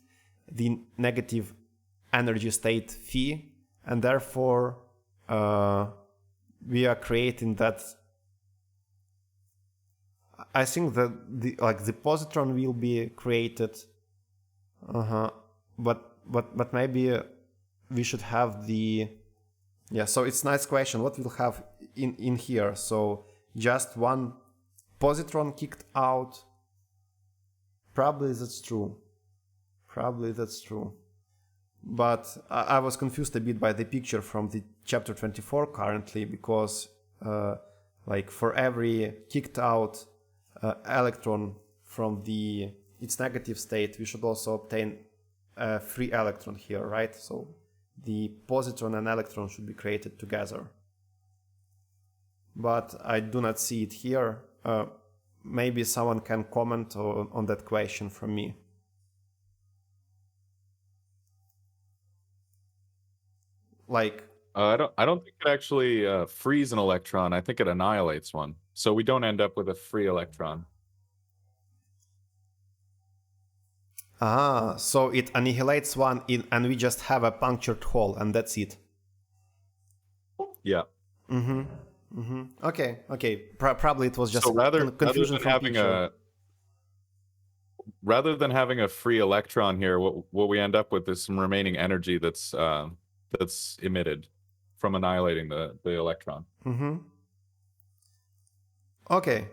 the negative energy state phi, and therefore we are creating that. I think that the positron will be created, but maybe we should have the. Yeah, so it's a nice question. What we'll have in here? So just one positron kicked out. Probably that's true. But I was confused a bit by the picture from the chapter 24 currently, because for every kicked out electron from its negative state, we should also obtain a free electron here, right? So the positron and electron should be created together. But I do not see it here. Maybe someone can comment on that question from me. I don't think it actually frees an electron. I think it annihilates one. So we don't end up with a free electron. So it annihilates one and we just have a punctured hole, and that's it. Yeah. Okay. Probably it was just so confusion from picture. Rather than having a free electron here, what we end up with is some remaining energy that's emitted from annihilating the electron. Okay.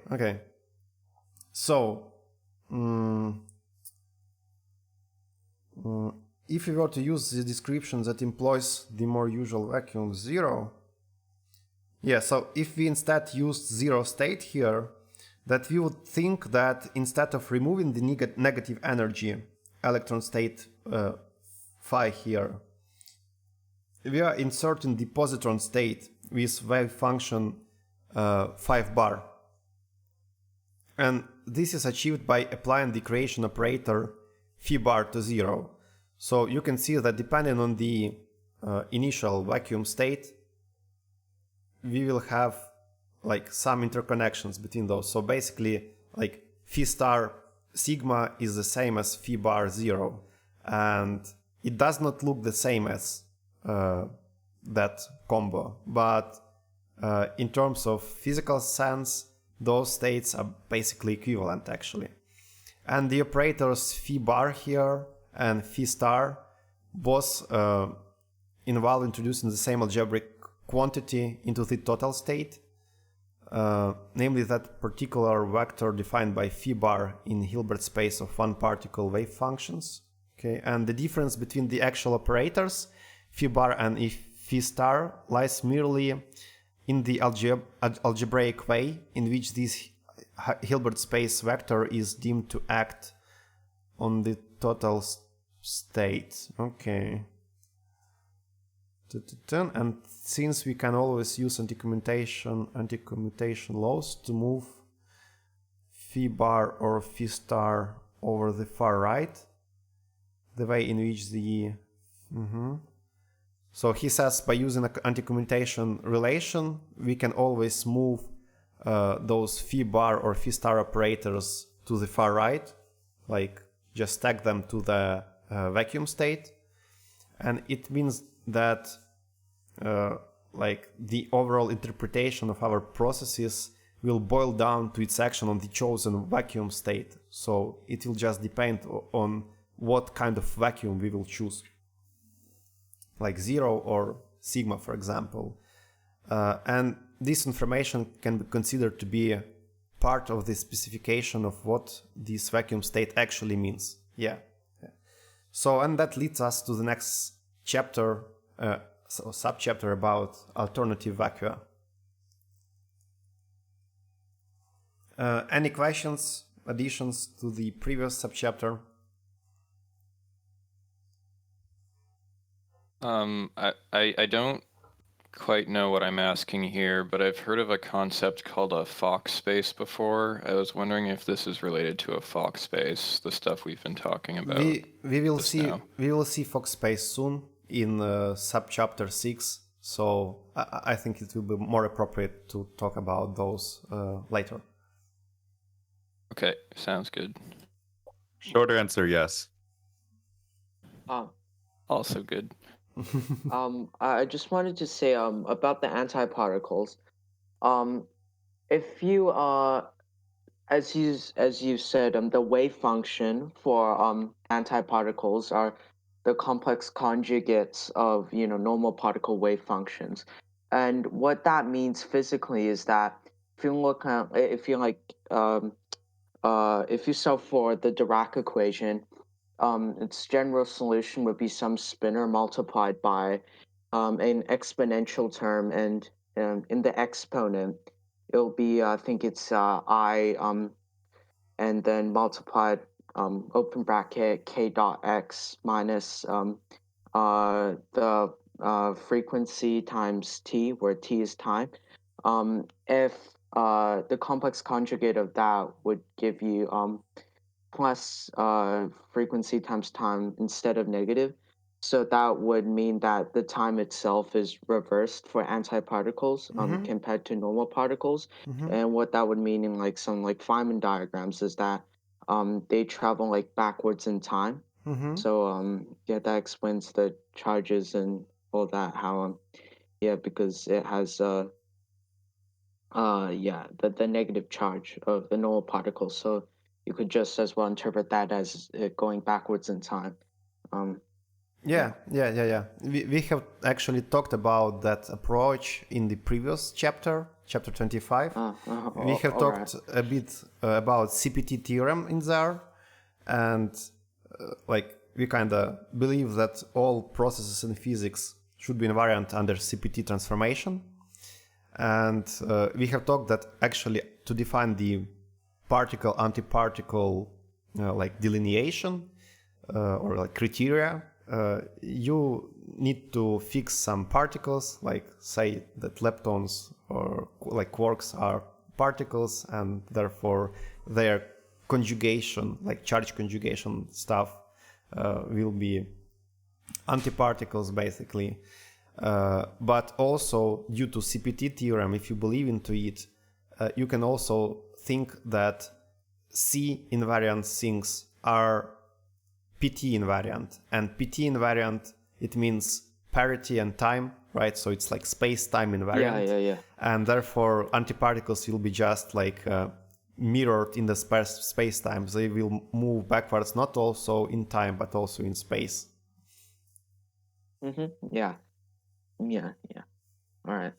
So if we were to use the description that employs the more usual vacuum zero, so if we instead used zero state here, that we would think that instead of removing the negative energy electron state phi here, we are inserting the positron state with wave function 5 bar. And this is achieved by applying the creation operator phi bar to 0. So you can see that depending on the initial vacuum state, we will have some interconnections between those. So basically phi star sigma is the same as phi bar 0, and it does not look the same as that combo, but in terms of physical sense, those states are basically equivalent actually. And the operators phi bar here and phi star both involve introducing the same algebraic quantity into the total state, namely that particular vector defined by phi bar in Hilbert space of one particle wave functions. Okay, and the difference between the actual operators phi bar and phi star lies merely in the algebraic way in which this Hilbert space vector is deemed to act on the total state. Okay. And since we can always use anti-commutation laws to move phi bar or phi star over the far right, the way in which the so he says by using an anti-commutation relation we can always move those phi bar or phi star operators to the far right, like just stack them to the vacuum state, and it means that like the overall interpretation of our processes will boil down to its action on the chosen vacuum state. So it will just depend on what kind of vacuum we will choose, like 0 or sigma, for example. And this information can be considered to be part of the specification of what this vacuum state actually means. Yeah. So, and that leads us to the next chapter, subchapter about alternative vacua. Any questions, additions to the previous subchapter? I don't quite know what I'm asking here, but I've heard of a concept called a Fock space before. I was wondering if this is related to a Fock space, the stuff we've been talking about. We will see Fock space soon in subchapter 6. So I think it will be more appropriate to talk about those later. Okay, sounds good. Short answer, yes. Also good. I just wanted to say about the antiparticles. If you as you said, the wave function for antiparticles are the complex conjugates of normal particle wave functions, and what that means physically is that if you look at if you solve for the Dirac equation, its general solution would be some spinor multiplied by an exponential term, and in the exponent, it'll be I think it's I and then multiplied open bracket k dot x minus the frequency times t, where t is time. If the complex conjugate of that would give you plus frequency times time instead of negative. So that would mean that the time itself is reversed for antiparticles compared to normal particles. And what that would mean in like some like Feynman diagrams is that they travel like backwards in time. So yeah, that explains the charges and all that. How because it has the negative charge of the normal particles. So you could just as well interpret that as it going backwards in time. Yeah. We have actually talked about that approach in the previous chapter 25. We have talked a bit about Cpt Theorem in there, and like we kind of believe that all processes in physics should be invariant under Cpt transformation. And we have talked that actually to define the particle-antiparticle like delineation or like criteria, you need to fix some particles, like say that leptons or like quarks are particles, and therefore their conjugation, like charge conjugation stuff, will be antiparticles basically. But also due to Cpt theorem, if you believe into it, you can also think that C invariant things are Pt invariant, and Pt invariant, it means parity and time, right? So it's like space-time invariant. Yeah. And therefore antiparticles will be just like mirrored in the space-time. They will move backwards, not also in time, but also in space. Yeah. All right.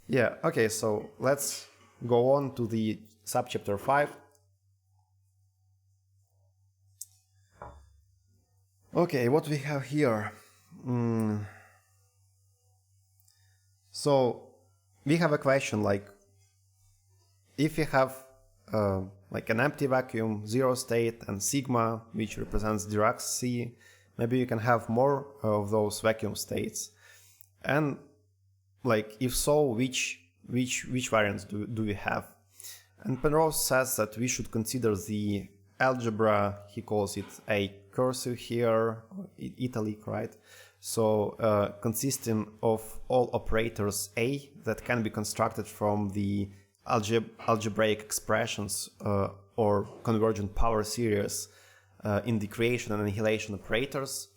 Yeah, okay, so let's go on to the subchapter 5. Okay, what we have here? So we have a question like, if you have like an empty vacuum, zero state, and sigma, which represents Dirac C, maybe you can have more of those vacuum states. And like, if so, which variants do we have? And Penrose says that we should consider the algebra, he calls it a cursive here, italic, right? So consisting of all operators A that can be constructed from the algebraic expressions or convergent power series in the creation and annihilation operators.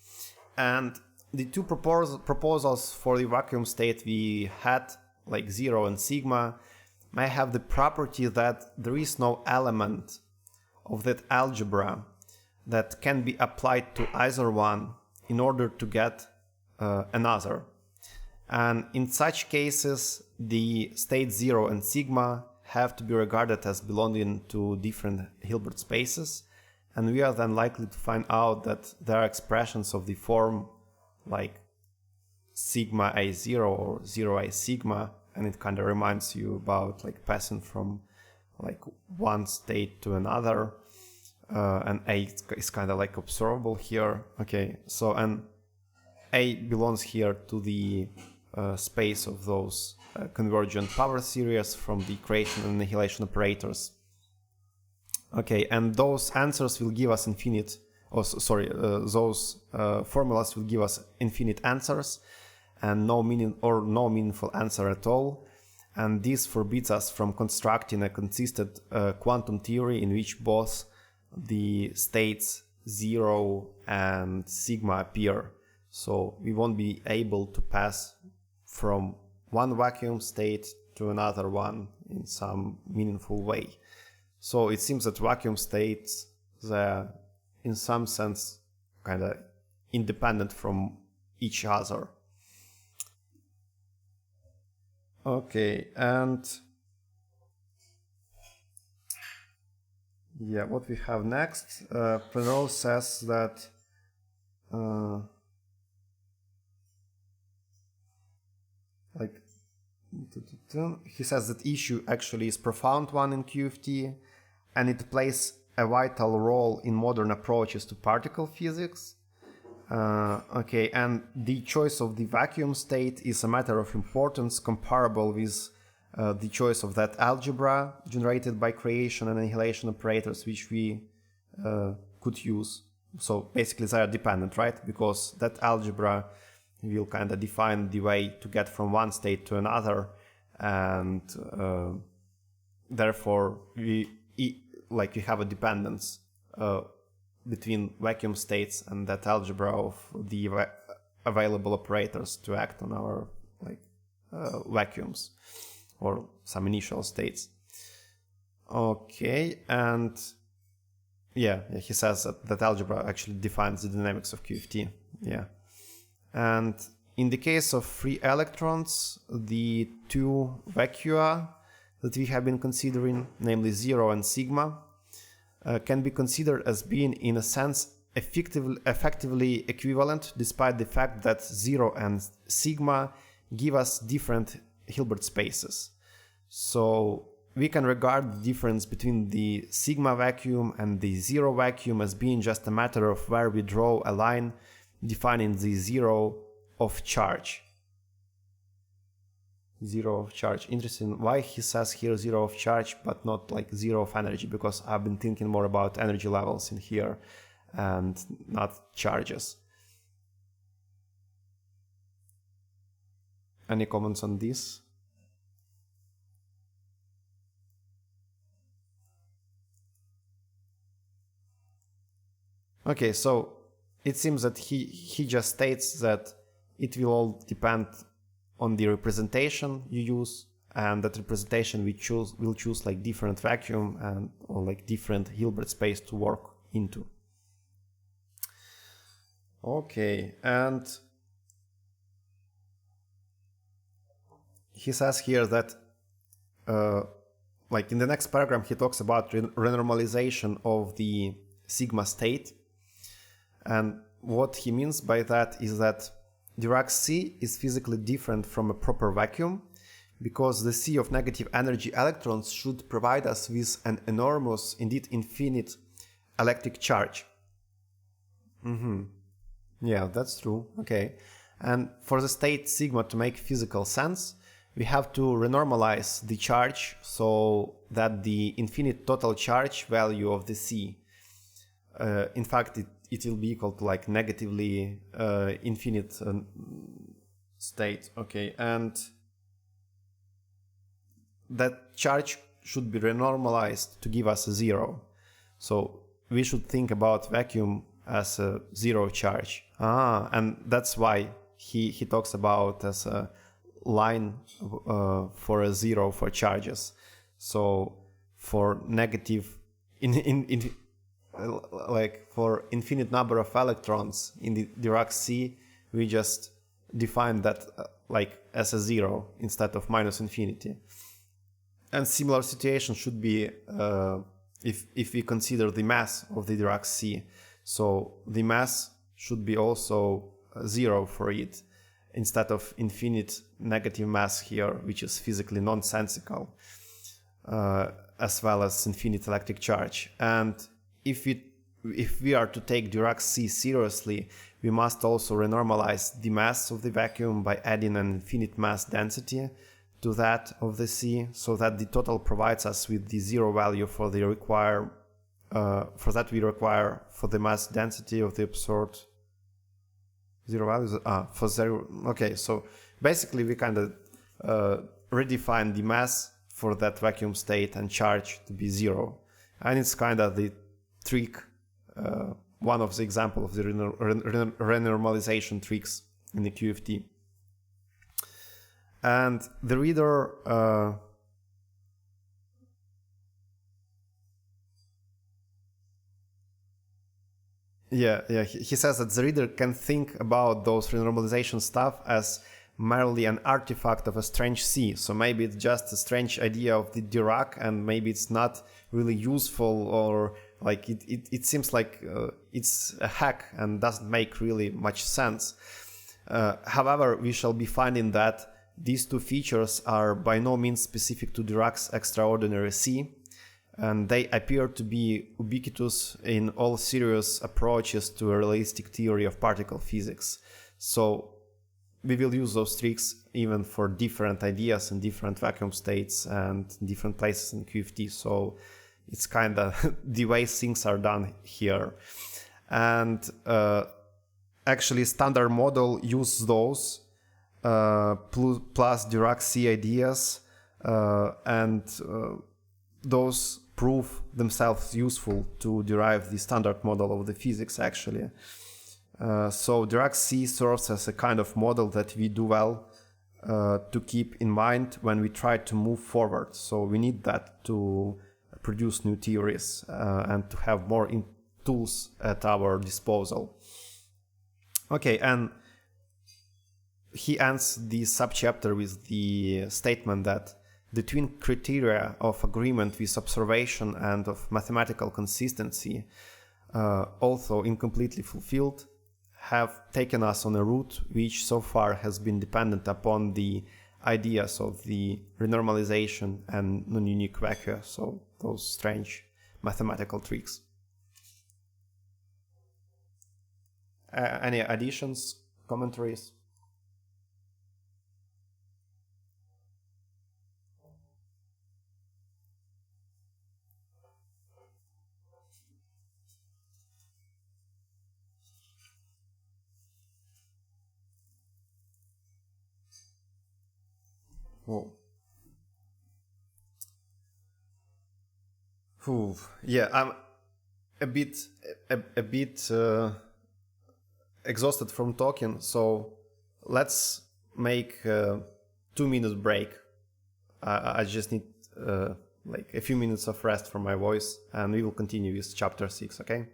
And the two proposals for the vacuum state we had, like 0 and sigma, may have the property that there is no element of that algebra that can be applied to either one in order to get another. And in such cases, the states 0 and sigma have to be regarded as belonging to different Hilbert spaces, and we are then likely to find out that there are expressions of the form like sigma a0 or 0 a sigma, and it kind of reminds you about like passing from like one state to another, and A is kind of like observable here. Okay, so and A belongs here to the space of those convergent power series from the creation and annihilation operators. Okay, and those answers will give us infinite, those formulas will give us infinite answers and no meaningful answer at all. And this forbids us from constructing a consistent quantum theory in which both the states 0 and sigma appear. So we won't be able to pass from one vacuum state to another one in some meaningful way. So it seems that vacuum states, they're in some sense kind of independent from each other. Okay, and yeah, what we have next, Penrose says that he says that issue actually is profound one in QFT, and it plays a vital role in modern approaches to particle physics. Okay, and the choice of the vacuum state is a matter of importance comparable with the choice of that algebra generated by creation and annihilation operators, which we could use. So basically they are dependent, right? Because that algebra will kind of define the way to get from one state to another, and therefore we have a dependence between vacuum states and that algebra of the available operators to act on our vacuums or some initial states. Okay, and yeah, he says that algebra actually defines the dynamics of QFT. Yeah, and in the case of free electrons, the two vacua that we have been considering, namely 0 and sigma, can be considered as being in a sense effectively equivalent, despite the fact that 0 and sigma give us different Hilbert spaces. So we can regard the difference between the sigma vacuum and the 0 vacuum as being just a matter of where we draw a line defining the 0 of charge. 0 of charge. Interesting why he says here 0 of charge but not like 0 of energy, because I've been thinking more about energy levels in here and not charges. Any comments on this? Okay, so it seems that he just states that it will all depend on the representation you use, and that representation will choose like different vacuum and or like different Hilbert space to work into. Okay, and he says here that like in the next paragraph he talks about renormalization of the sigma state, and what he means by that is that Dirac C is physically different from a proper vacuum because the sea of negative energy electrons should provide us with an enormous, indeed infinite, electric charge. Yeah, that's true. Okay. And for the state sigma to make physical sense, we have to renormalize the charge so that the infinite total charge value of the sea, in fact, it will be equal to like negatively infinite state. Okay. And that charge should be renormalized to give us a zero. So we should think about vacuum as a zero charge. And that's why he talks about as a line for a zero for charges. So for negative like for infinite number of electrons in the Dirac sea, we just define that like as a zero instead of minus infinity. And similar situation should be if we consider the mass of the Dirac sea. So the mass should be also zero for it instead of infinite negative mass here, which is physically nonsensical, as well as infinite electric charge. And if we are to take Dirac sea seriously, we must also renormalize the mass of the vacuum by adding an infinite mass density to that of the sea, so that the total provides us with the zero value for the we require for the mass density of the absorbed zero values. For zero. Okay, so basically we kind of redefine the mass for that vacuum state and charge to be zero, and it's kind of the trick, one of the example of the renormalization tricks in the QFT. And the reader he says that the reader can think about those renormalization stuff as merely an artifact of a strange sea. So maybe it's just a strange idea of the Dirac, and maybe it's not really useful, or like it seems like it's a hack and doesn't make really much sense. However, we shall be finding that these two features are by no means specific to Dirac's extraordinary sea, and they appear to be ubiquitous in all serious approaches to a realistic theory of particle physics. So we will use those tricks even for different ideas in different vacuum states and different places in QFT. So it's kind of the way things are done here. And actually standard model uses those plus Dirac sea ideas, and those prove themselves useful to derive the standard model of the physics actually. So Dirac sea serves as a kind of model that we do well to keep in mind when we try to move forward. So we need that to produce new theories and to have more tools at our disposal. Okay, and he ends the subchapter with the statement that the twin criteria of agreement with observation and of mathematical consistency, although incompletely fulfilled, have taken us on a route which so far has been dependent upon the ideas of the renormalization and non-unique vacua, so those strange mathematical tricks. Any additions, commentaries? Whoa. Yeah, I'm a bit exhausted from talking, so let's make a 2-minute break. I just need like a few minutes of rest from my voice, and we will continue with chapter 6, okay?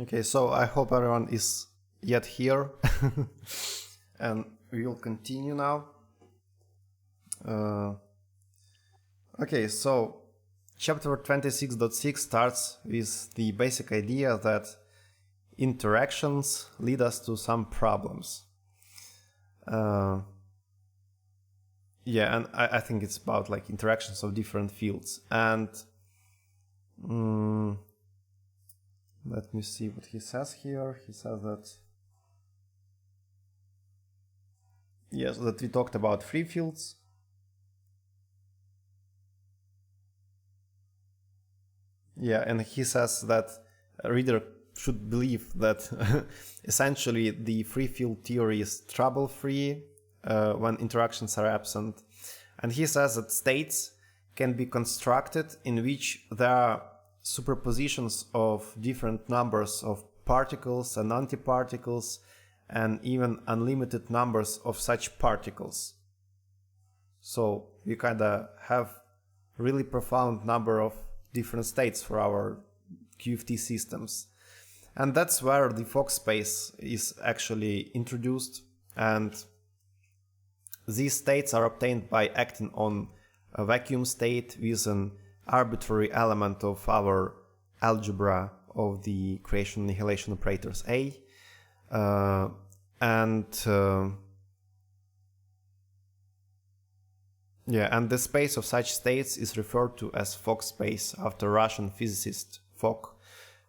Okay, so I hope everyone is yet here. And we will continue now. Okay, so chapter 26.6 starts with the basic idea that interactions lead us to some problems. Yeah, and I think it's about like interactions of different fields. And let me see what he says here. He says that, yes, that we talked about free fields. Yeah, and he says that a reader should believe that essentially the free field theory is trouble-free when interactions are absent. And he says that states can be constructed in which there are superpositions of different numbers of particles and antiparticles, and even unlimited numbers of such particles. So we kind of have really profound number of different states for our QFT systems. And that's where the Fock space is actually introduced, and these states are obtained by acting on a vacuum state with an arbitrary element of our algebra of the creation and annihilation operators A. And the space of such states is referred to as Fock space after Russian physicist Fock,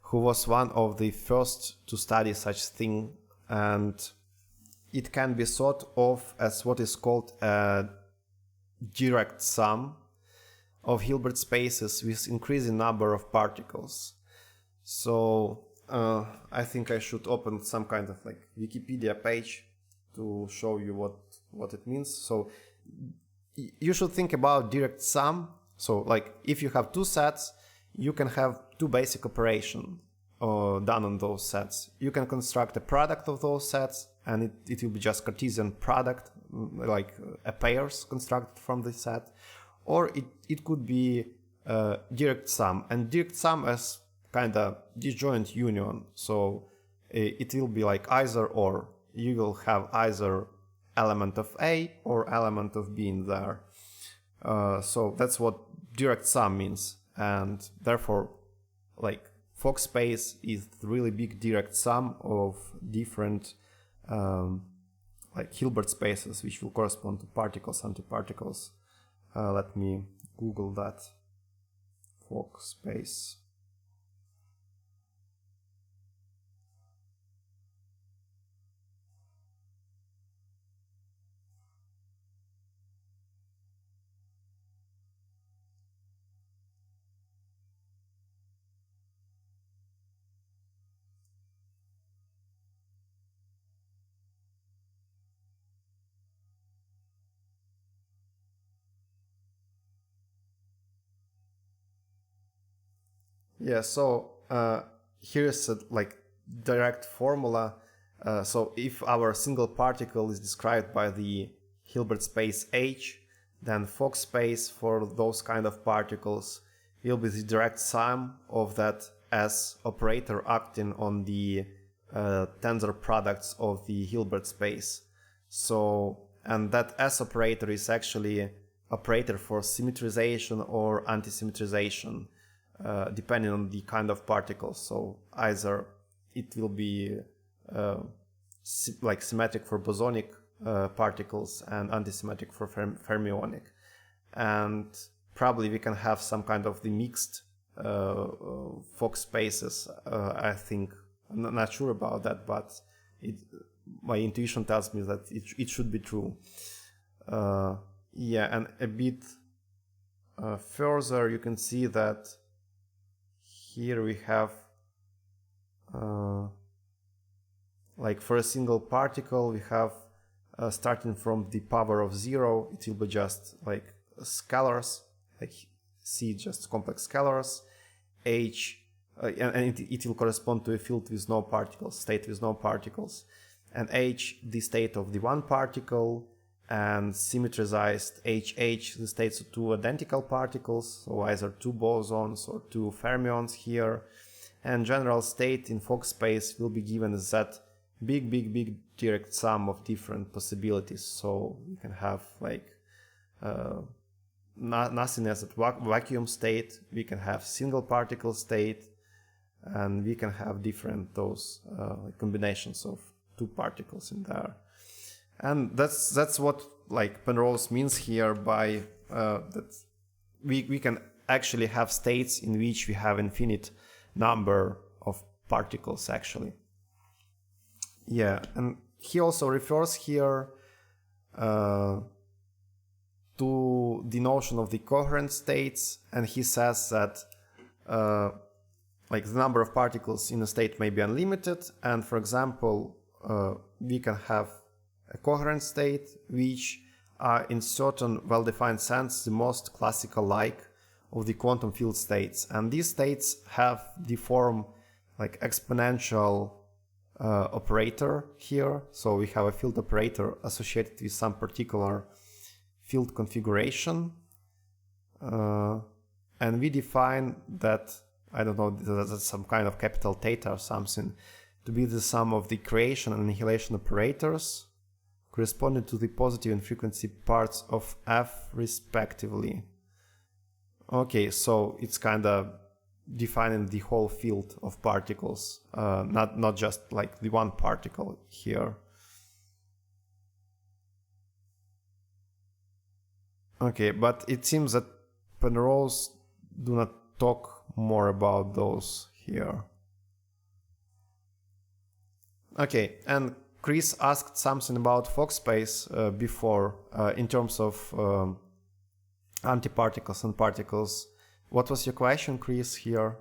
who was one of the first to study such thing, and it can be thought of as what is called a direct sum of Hilbert spaces with increasing number of particles. So I think I should open some kind of like Wikipedia page to show you what it means. So you should think about direct sum. So like if you have two sets, you can have two basic operations done on those sets. You can construct a product of those sets, and it will be just Cartesian product, like a pairs constructed from the set. Or it could be direct sum, and direct sum as kind of disjoint union. So it will be like either or. You will have either element of A or element of B in there. So that's what direct sum means, and therefore like Fock space is really big direct sum of different like Hilbert spaces, which will correspond to particles, antiparticles. Let me Google that. Fock space. Yeah, so here's a like direct formula. So if our single particle is described by the Hilbert space H, then Fock space for those kind of particles will be the direct sum of that S operator acting on the tensor products of the Hilbert space. So, and that S operator is actually operator for symmetrization or anti-symmetrization, depending on the kind of particles. So either it will be like symmetric for bosonic particles and antisymmetric for fermionic. And probably we can have some kind of the mixed Fock spaces. I think, I'm not sure about that, but my intuition tells me that it should be true. Yeah, and a bit further you can see that here we have like for a single particle we have starting from the power of 0, it will be just like scalars, like C just complex scalars, H and it will correspond to a field with no particles, state with no particles, and H the state of the one particle, and symmetrized HH the states of two identical particles, so either two bosons or two fermions here, and general state in Fock space will be given as that big direct sum of different possibilities. So you can have like nothingness at vacuum state, we can have single particle state, and we can have different those combinations of two particles in there. And that's what like Penrose means here by that we can actually have states in which we have infinite number of particles actually. Yeah, and he also refers here to the notion of the coherent states, and he says that like the number of particles in a state may be unlimited, and for example we can have a coherent state which are in certain well-defined sense the most classical like of the quantum field states, and these states have the form like exponential operator here. So we have a field operator associated with some particular field configuration, and we define that, I don't know, that's some kind of capital theta or something, to be the sum of the creation and annihilation operators corresponding to the positive and frequency parts of F respectively. Okay, so it's kind of defining the whole field of particles, not just like the one particle here. Okay, but it seems that Penrose do not talk more about those here. Okay, and Chris asked something about Fock space before in terms of antiparticles and particles. What was your question, Chris, here?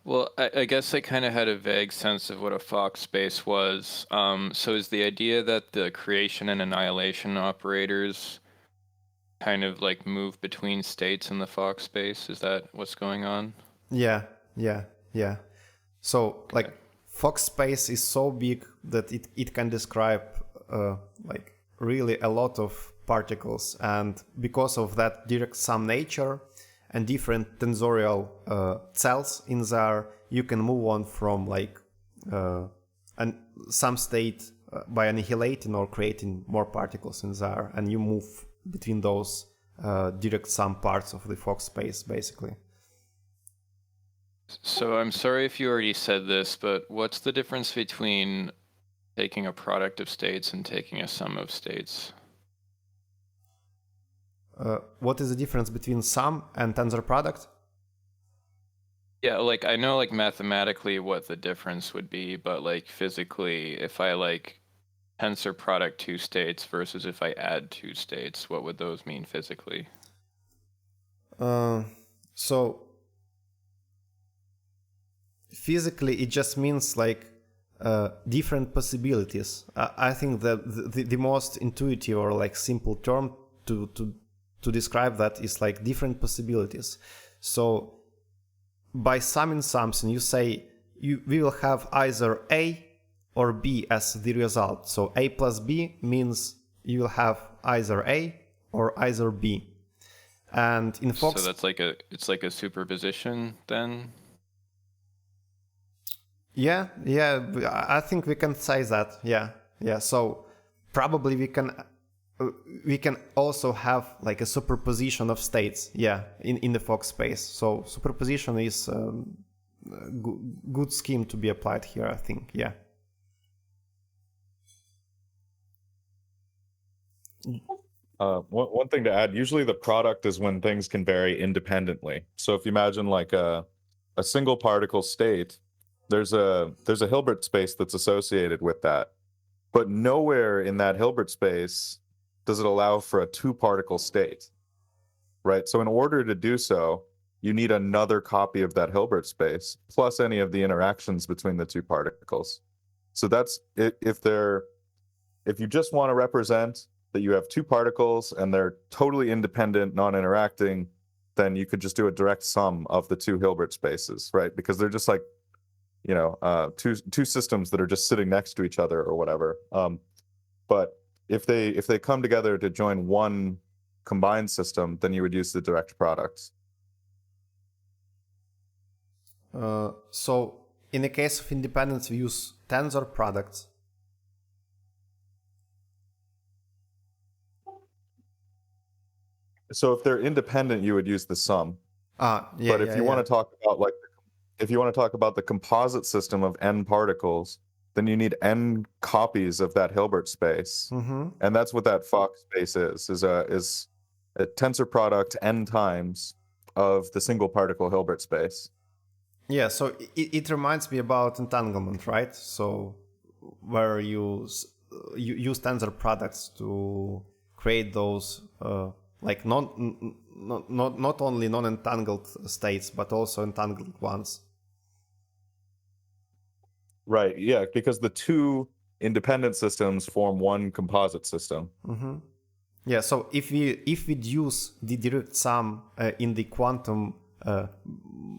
Well, I guess I kind of had a vague sense of what a Fock space was. So is the idea that the creation and annihilation operators kind of like move between states in the Fock space? Is that what's going on? Yeah. So like Fock space is so big that it can describe like really a lot of particles, and because of that direct sum nature and different tensorial cells in there, you can move on from like some state by annihilating or creating more particles in there, and you move between those direct sum parts of the Fock space basically. So I'm sorry if you already said this, but what's the difference between taking a product of states and taking a sum of states? What is the difference between sum and tensor product? Yeah, like I know like mathematically what the difference would be, but like physically, if I like tensor product two states versus if I add two states, what would those mean physically? So physically it just means like different possibilities. I think that the most intuitive or like simple term to describe that is like different possibilities. So by summing something, you say we will have either A or B as the result. So A plus B means you will have either A or either B. And in Fock, so that's like it's like a superposition then? Yeah, I think we can say that. Yeah. So probably we can also have like a superposition of states. Yeah, in the Fock space. So superposition is a good scheme to be applied here, I think. Yeah. One thing to add, usually the product is when things can vary independently. So if you imagine like a single particle state, there's a Hilbert space that's associated with that, but nowhere in that Hilbert space does it allow for a two particle state, right? So in order to do so, you need another copy of that Hilbert space plus any of the interactions between the two particles. So that's if you just want to represent that you have two particles and they're totally independent, non-interacting, then you could just do a direct sum of the two Hilbert spaces, right? Because they're just like, two systems that are just sitting next to each other or whatever. But if they come together to join one combined system, then you would use the direct products. So in the case of independence, we use tensor products. So if they're independent, you would use the sum. Yeah, But if you want to talk about if you want to talk about the composite system of n particles, then you need n copies of that Hilbert space, and that's what that Fock space is a tensor product n times of the single particle Hilbert space. Yeah, so it reminds me about entanglement, right? So where you use tensor products to create those like not only non-entangled states but also entangled ones. Right. Yeah, because the two independent systems form one composite system. Yeah. So if we use the direct sum in the quantum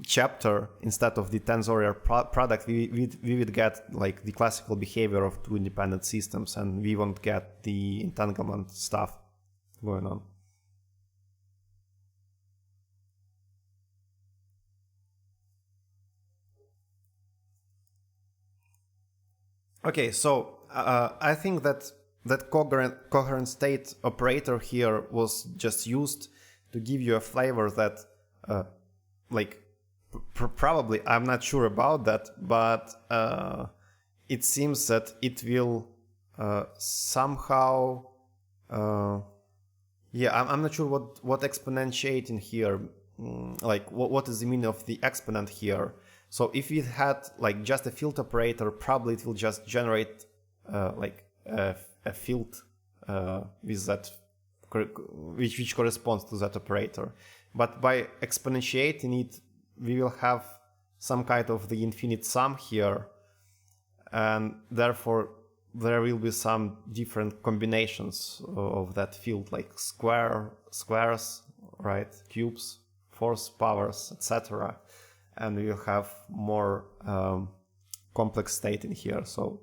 chapter instead of the tensorial product, we would get like the classical behavior of two independent systems, and we won't get the entanglement stuff going on. Okay, so I think that coherent state operator here was just used to give you a flavor that, like, probably I'm not sure about that, but it seems that it will somehow, yeah, I'm not sure what exponentiating here, like what is the meaning of the exponent here. So if it had like just a field operator, probably it will just generate like a field with that, which corresponds to that operator. But by exponentiating it, we will have some kind of the infinite sum here, and therefore there will be some different combinations of that field, like squares, right, cubes, fourth powers, etc. And we will have more complex state in here. So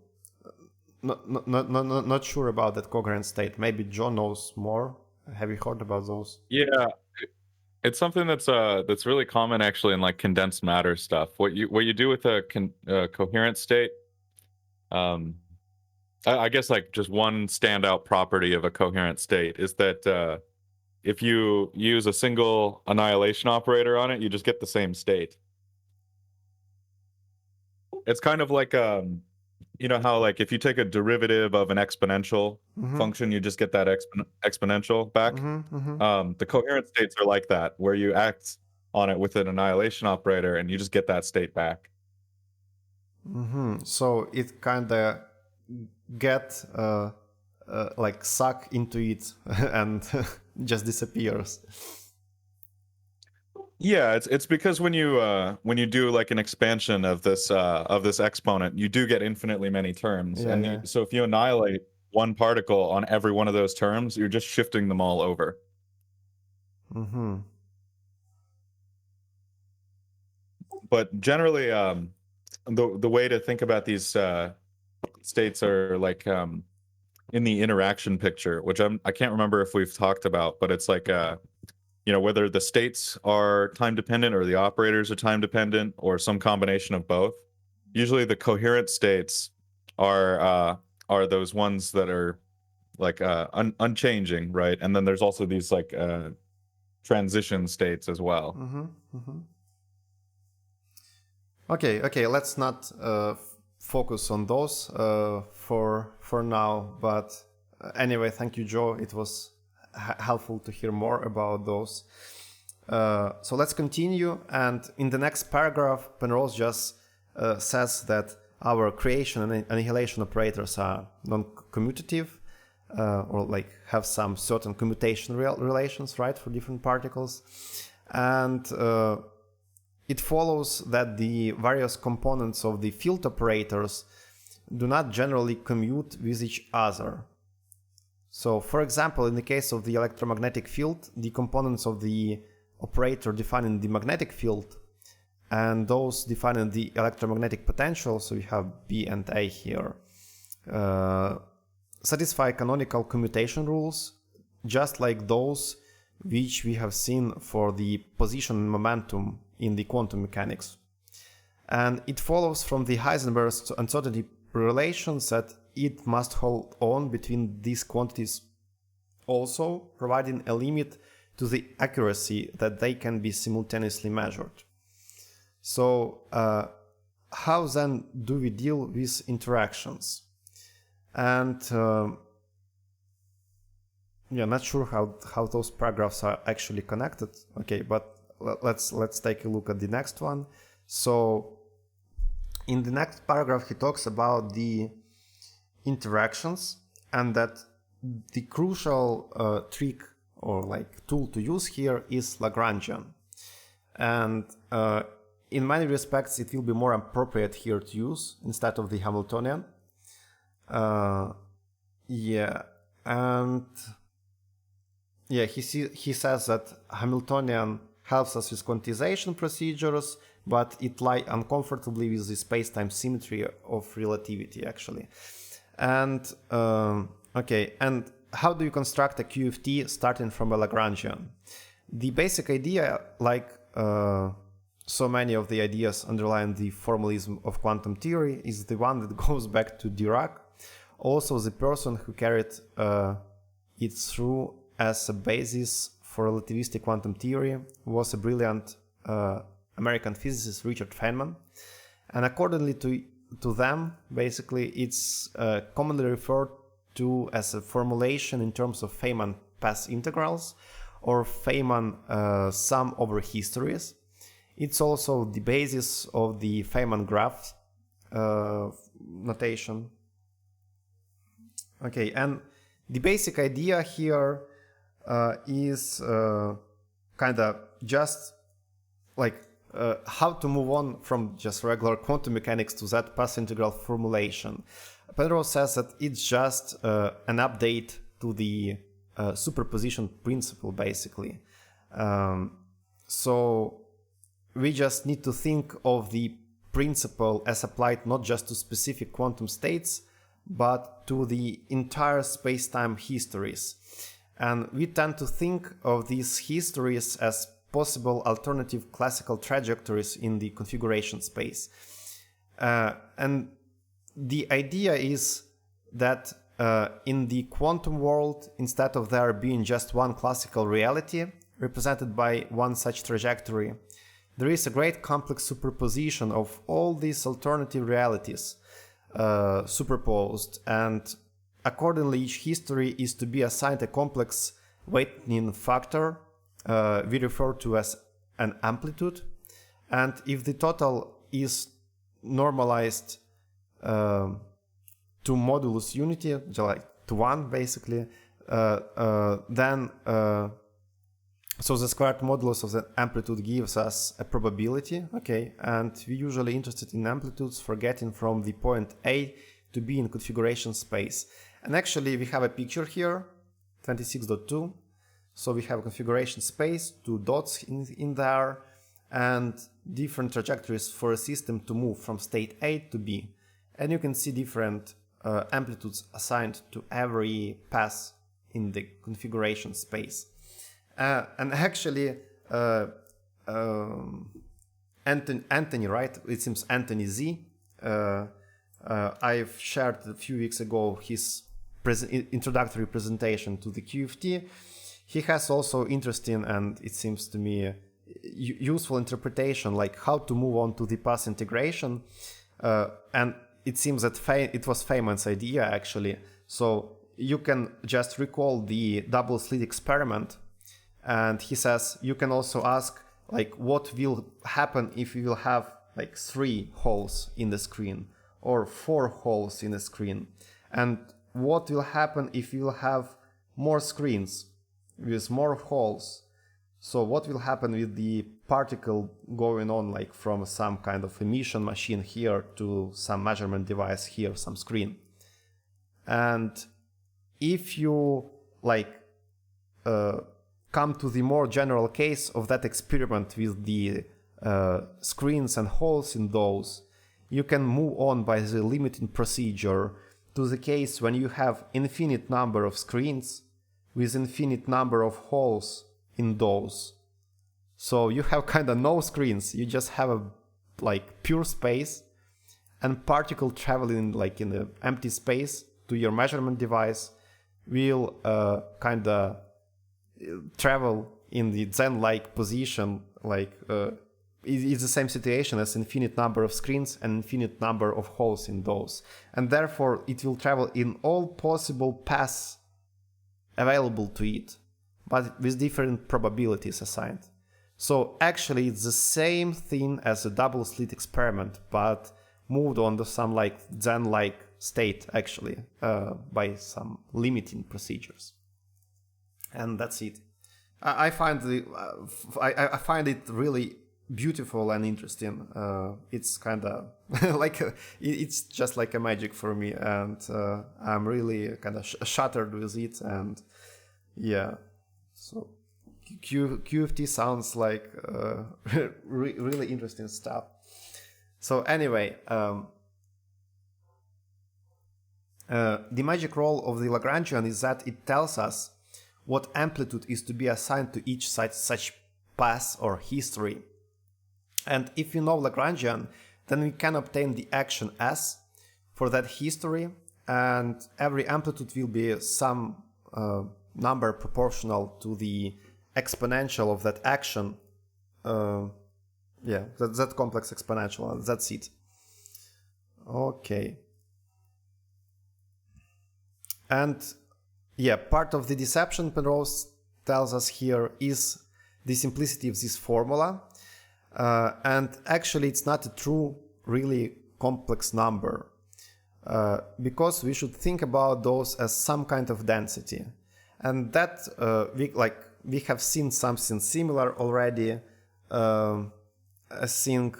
not sure about that coherent state. Maybe John knows more. Have you heard about those? Yeah, it's something that's really common actually in like condensed matter stuff. What you do with a coherent state, I guess like just one standout property of a coherent state is that if you use a single annihilation operator on it, you just get the same state. It's kind of like you know how like if you take a derivative of an exponential function, you just get that exponential back. The coherent states are like that, where you act on it with an annihilation operator and you just get that state back. So it kind of get like suck into it and just disappears. Yeah, it's because when you do like an expansion of this exponent, you do get infinitely many terms, so if you annihilate one particle on every one of those terms, you're just shifting them all over. But generally, the way to think about these states are like in the interaction picture, which I can't remember if we've talked about, but it's like you know, whether the states are time dependent or the operators are time dependent or some combination of both. Usually the coherent states are those ones that are like unchanging, right? And then there's also these like transition states as well. Okay, let's not focus on those for now, but anyway, thank you, Joe. It was helpful to hear more about those. So let's continue, and in the next paragraph, Penrose just says that our creation and annihilation operators are non-commutative, or like have some certain commutation relations, right, for different particles, and it follows that the various components of the field operators do not generally commute with each other. So, for example, in the case of the electromagnetic field, the components of the operator defining the magnetic field and those defining the electromagnetic potential, so we have B and A here, satisfy canonical commutation rules, just like those which we have seen for the position and momentum in the quantum mechanics. And it follows from the Heisenberg's uncertainty relations that it must hold on between these quantities also, providing a limit to the accuracy that they can be simultaneously measured. So how then do we deal with interactions? And yeah, not sure how those paragraphs are actually connected. Okay, but let's take a look at the next one. So in the next paragraph, he talks about the interactions, and that the crucial trick or like tool to use here is Lagrangian. And in many respects, it will be more appropriate here to use instead of the Hamiltonian. Yeah, and yeah, he says that Hamiltonian helps us with quantization procedures, but it lies uncomfortably with the space-time symmetry of relativity, actually. And okay, and how do you construct a QFT starting from a Lagrangian? The basic idea, like so many of the ideas underlying the formalism of quantum theory, is the one that goes back to Dirac. Also, the person who carried it through as a basis for relativistic quantum theory was a brilliant American physicist, Richard Feynman. And accordingly to them, basically, it's commonly referred to as a formulation in terms of Feynman path integrals or Feynman sum over histories. It's also the basis of the Feynman graph notation. Okay, and the basic idea here is kind of just like how to move on from just regular quantum mechanics to that path integral formulation. Penrose says that it's just an update to the superposition principle, basically. So we just need to think of the principle as applied not just to specific quantum states, but to the entire space-time histories. And we tend to think of these histories as possible alternative classical trajectories in the configuration space. And the idea is that in the quantum world, instead of there being just one classical reality represented by one such trajectory, there is a great complex superposition of all these alternative realities superposed, and accordingly each history is to be assigned a complex weighting factor we refer to as an amplitude, and if the total is normalized to modulus unity, like to 1 basically, then so the squared modulus of the amplitude gives us a probability, okay, and we're usually interested in amplitudes for getting from the point A to B in configuration space. And actually we have a picture here, 26.2. So we have a configuration space, 2 dots in there, and different trajectories for a system to move from state A to B. And you can see different amplitudes assigned to every pass in the configuration space. And actually, Anthony, right? It seems Anthony Z. I've shared a few weeks ago his introductory presentation to the QFT. He has also interesting and it seems to me useful interpretation, like how to move on to the path integration. And it seems that it was Feynman's idea actually. So you can just recall the double slit experiment. And he says you can also ask like what will happen if you will have like 3 holes in the screen or 4 holes in the screen, and what will happen if you will have more screens with more holes. So what will happen with the particle going on like from some kind of emission machine here to some measurement device here, some screen. And if you like come to the more general case of that experiment with the screens and holes in those, you can move on by the limiting procedure to the case when you have infinite number of screens with infinite number of holes in those. So you have kind of no screens, you just have a like pure space, and particle traveling like in the empty space to your measurement device will kind of travel in the Zen-like position, like it's the same situation as infinite number of screens and infinite number of holes in those, and therefore it will travel in all possible paths available to it, but with different probabilities assigned. So actually it's the same thing as a double slit experiment, but moved on to some like Zen-like state actually by some limiting procedures. And that's it. I find it really beautiful and interesting. It's kind of like it's just like a magic for me, and I'm really kind of shattered with it. And yeah, so QFT sounds like really interesting stuff. So anyway, the magic role of the Lagrangian is that it tells us what amplitude is to be assigned to each such path or history. And if we know Lagrangian, then we can obtain the action S for that history, and every amplitude will be some number proportional to the exponential of that action. Yeah, that complex exponential, that's it. Okay. And yeah, part of the deception Penrose tells us here is the simplicity of this formula. And actually it's not a true, really complex number, because we should think about those as some kind of density. And that we have seen something similar already. I think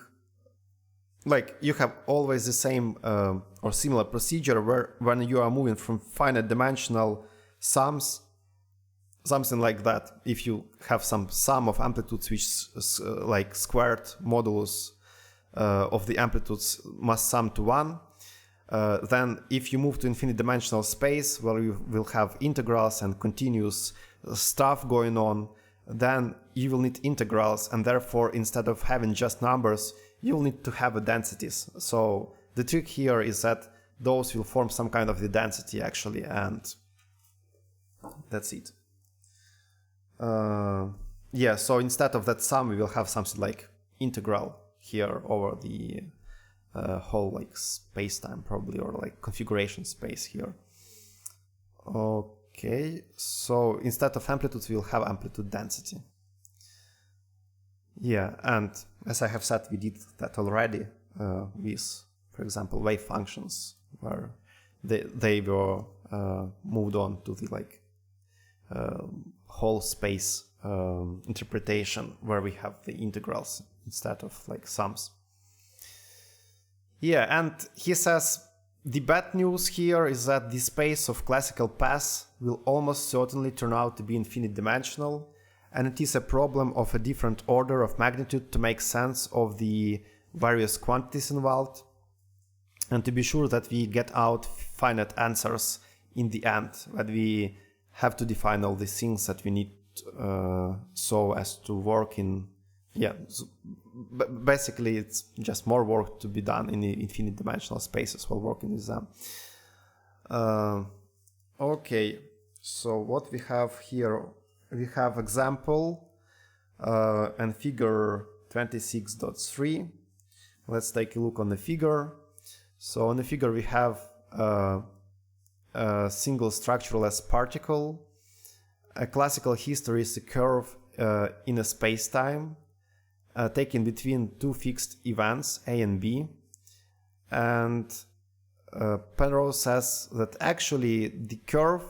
like you have always the same or similar procedure where when you are moving from finite dimensional sums, something like that. If you have some sum of amplitudes which like squared modulus of the amplitudes must sum to 1, then if you move to infinite dimensional space where you will have integrals and continuous stuff going on, then you will need integrals, and therefore instead of having just numbers, you will need to have densities. So the trick here is that those will form some kind of the density actually, and that's it. Yeah, so instead of that sum, we will have something like integral here over the whole like space-time probably, or like configuration space here. Okay, so instead of amplitudes, we'll have amplitude density. Yeah, and as I have said, we did that already with, for example, wave functions, where they were moved on to the like whole space interpretation, where we have the integrals instead of like sums. Yeah, and he says the bad news here is that the space of classical paths will almost certainly turn out to be infinite dimensional, and it is a problem of a different order of magnitude to make sense of the various quantities involved, and to be sure that we get out finite answers in the end, that we have to define all the things that we need so as to work in. Yeah, so basically it's just more work to be done in the infinite dimensional spaces while working with them. Okay, so what we have here, we have example and figure 26.3. Let's take a look on the figure. So on the figure we have a single structureless particle. A classical history is a curve in a space-time taken between two fixed events, A and B. And Penrose says that actually the curve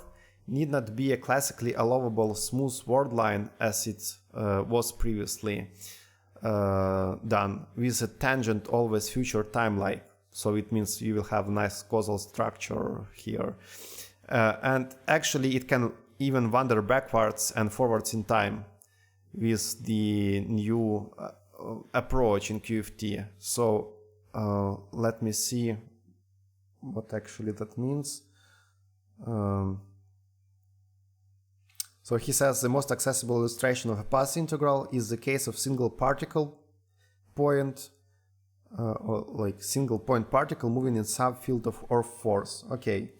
need not be a classically allowable smooth word line as it was previously done, with a tangent always future time-like. So it means you will have a nice causal structure here. And actually it can even wander backwards and forwards in time with the new approach in QFT. So let me see what actually that means. So he says the most accessible illustration of a path integral is the case of single particle point or like single point particle moving in subfield of force. Okay.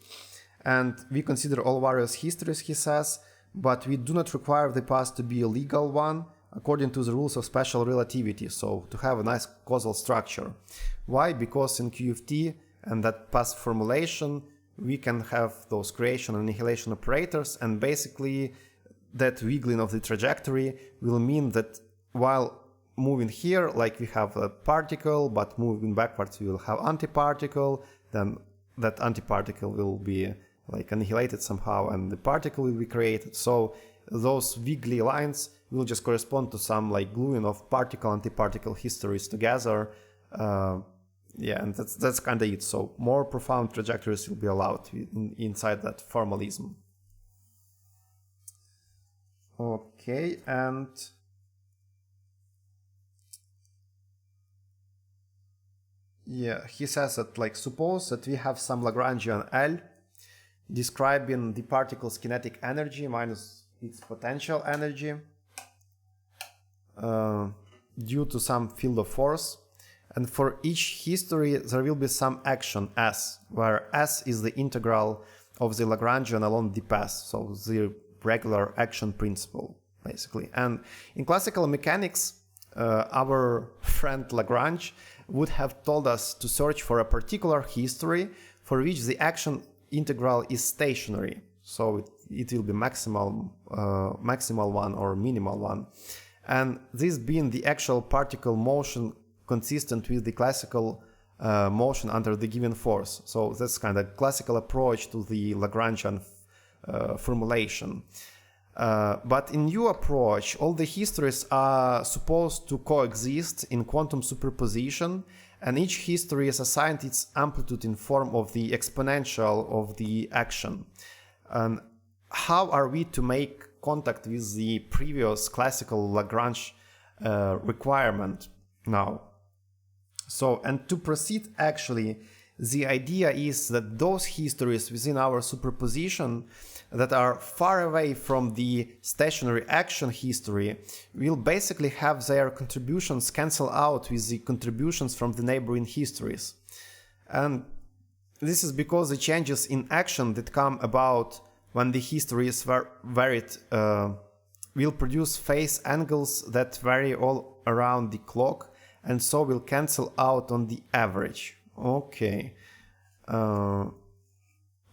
And we consider all various histories, he says, but we do not require the path to be a legal one according to the rules of special relativity, so to have a nice causal structure. Why? Because in QFT and that path formulation, we can have those creation and annihilation operators, and basically that wiggling of the trajectory will mean that while moving here, like we have a particle, but moving backwards we will have antiparticle, then that antiparticle will be like annihilated somehow and the particle will be created. So those wiggly lines will just correspond to some like gluing of particle-antiparticle histories together. Yeah, and that's kind of it. So more profound trajectories will be allowed inside that formalism. Okay, and yeah, he says that like suppose that we have some Lagrangian L describing the particle's kinetic energy minus its potential energy due to some field of force. And for each history, there will be some action S, where S is the integral of the Lagrangian along the path, so the regular action principle, basically. And in classical mechanics, our friend Lagrange would have told us to search for a particular history for which the action integral is stationary. So it will be maximal one or minimal one. And this being the actual particle motion consistent with the classical motion under the given force. So that's kind of classical approach to the Lagrangian formulation. But in new approach, all the histories are supposed to coexist in quantum superposition, and each history is assigned its amplitude in form of the exponential of the action. And how are we to make contact with the previous classical Lagrange requirement now? So, and to proceed actually, the idea is that those histories within our superposition that are far away from the stationary action history will basically have their contributions cancel out with the contributions from the neighboring histories. And this is because the changes in action that come about when the history is varied will produce phase angles that vary all around the clock, and so will cancel out on the average. Okay.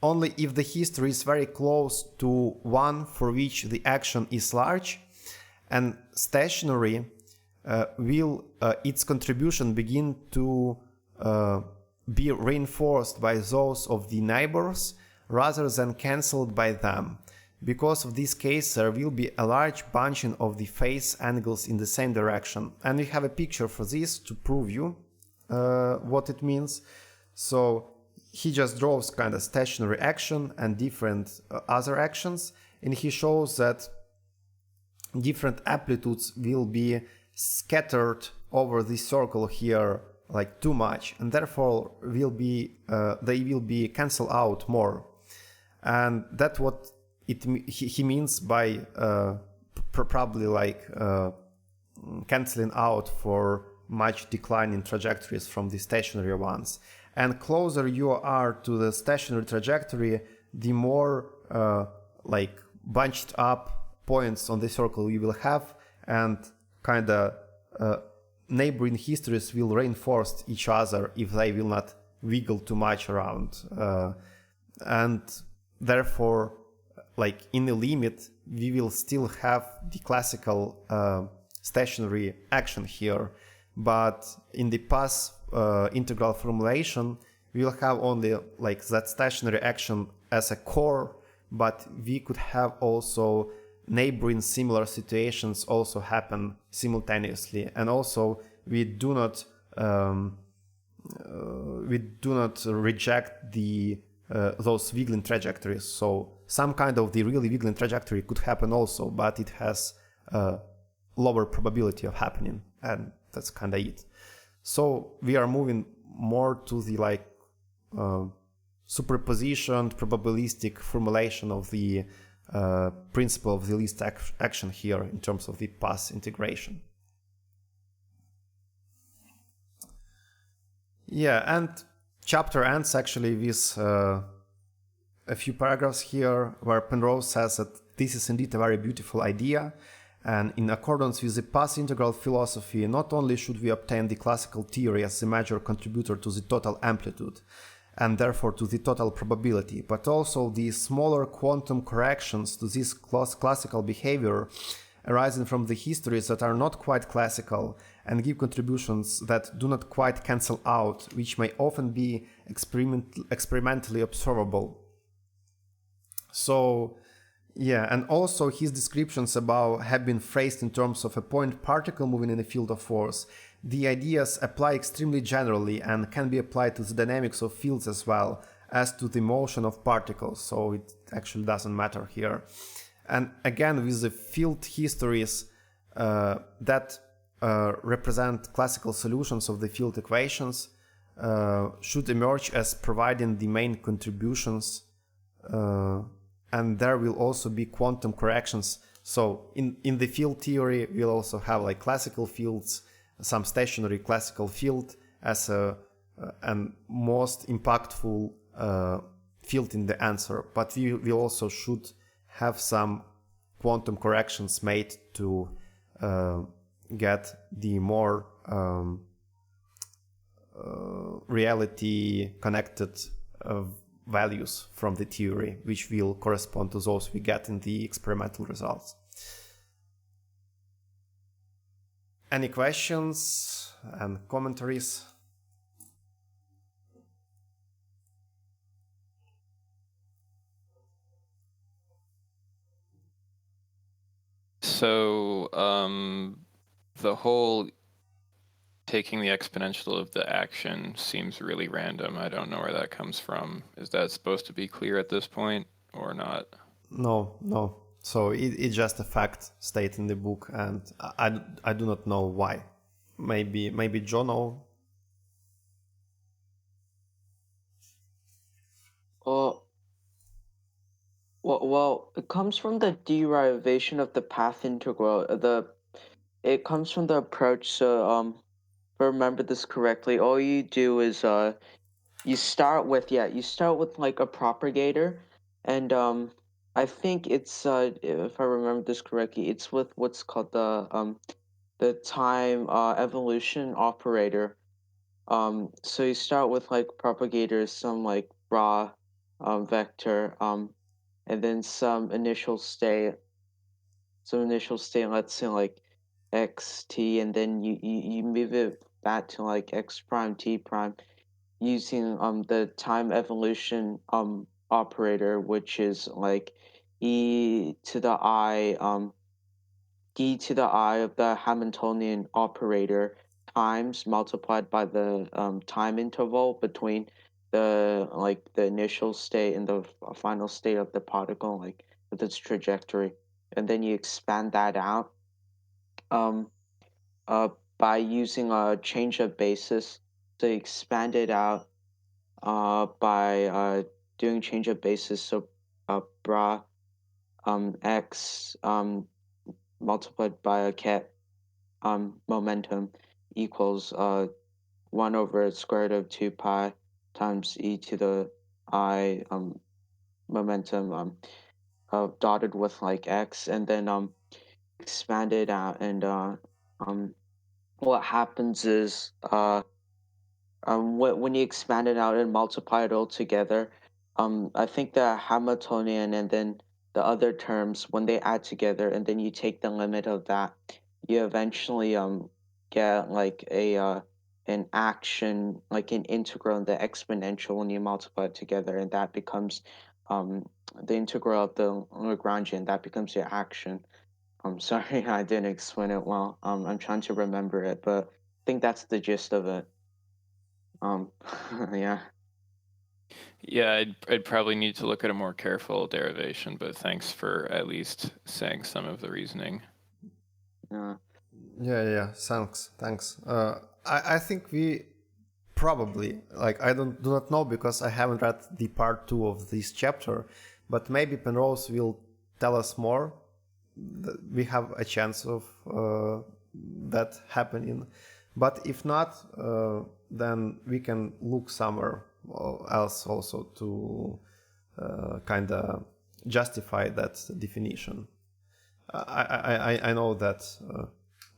Only if the history is very close to one for which the action is large and stationary, will its contribution begin to be reinforced by those of the neighbors rather than cancelled by them. Because of this case, there will be a large bunching of the phase angles in the same direction. And we have a picture for this to prove you what it means. So he just draws kind of stationary action and different other actions, and he shows that different amplitudes will be scattered over the circle here like too much, and therefore will be they will be cancelled out more. And that's what he means by probably like cancelling out for much decline in trajectories from the stationary ones. And closer you are to the stationary trajectory, the more like bunched up points on the circle you will have, and kind of neighboring histories will reinforce each other if they will not wiggle too much around. And therefore, like in the limit, we will still have the classical stationary action here, but in the path integral formulation, we will have only like that stationary action as a core, but we could have also neighboring similar situations also happen simultaneously, and also we do not reject the those wiggling trajectories. So some kind of the really wiggling trajectory could happen also, but it has a lower probability of happening, and that's kind of it. So we are moving more to the like superpositioned probabilistic formulation of the principle of the least action here in terms of the path integration. Yeah, and chapter ends actually with a few paragraphs here where Penrose says that this is indeed a very beautiful idea, and in accordance with the path integral philosophy, not only should we obtain the classical theory as the major contributor to the total amplitude, and therefore to the total probability, but also the smaller quantum corrections to this classical behavior arising from the histories that are not quite classical and give contributions that do not quite cancel out, which may often be experimentally observable. So, yeah, and also his descriptions above have been phrased in terms of a point particle moving in a field of force. The ideas apply extremely generally and can be applied to the dynamics of fields as well as to the motion of particles, so it actually doesn't matter here. And again, with the field histories that represent classical solutions of the field equations should emerge as providing the main contributions, and there will also be quantum corrections. So in the field theory, we'll also have like classical fields, some stationary classical field as a and most impactful field in the answer, but we also should have some quantum corrections made to get the more reality connected values from the theory, which will correspond to those we get in the experimental results. Any questions and commentaries? So the whole taking the exponential of the action seems really random. I don't know where that comes from. Is that supposed to be clear at this point or not? No. So it's just a fact stated in the book, and I do not know why. Maybe John know. Well, it comes from the derivation of the path integral. It comes from the approach. So if I remember this correctly, all you do is you start with like a propagator, and I think it's if I remember this correctly, it's with what's called the time evolution operator. So you start with like propagators, some like raw vector, and then some initial state, let's say like xt, and then you move it back to like x prime t prime using the time evolution operator, which is like e to the I d to the I of the Hamiltonian operator times multiplied by the time interval between the initial state and the final state of the particle, like with its trajectory, and then you expand that out um by using a change of basis. So you expand it out by doing change of basis. So bra x multiplied by a ket momentum equals 1 over square root of 2 pi times e to the I momentum dotted with like x, and then expand it out, and what happens is when you expand it out and multiply it all together, I think the Hamiltonian and then the other terms, when they add together, and then you take the limit of that, you eventually get like an action, like an integral in the exponential when you multiply it together, and that becomes the integral of the Lagrangian. That becomes your action. I'm sorry I didn't explain it well. I'm trying to remember it, but I think that's the gist of it. Yeah. Yeah, I'd probably need to look at a more careful derivation, but thanks for at least saying some of the reasoning. Yeah. Thanks. I think we probably, like, I do not know because I haven't read the part 2 of this chapter, but maybe Penrose will tell us more. We have a chance of that happening. But if not, then we can look somewhere else also to kind of justify that definition. I know that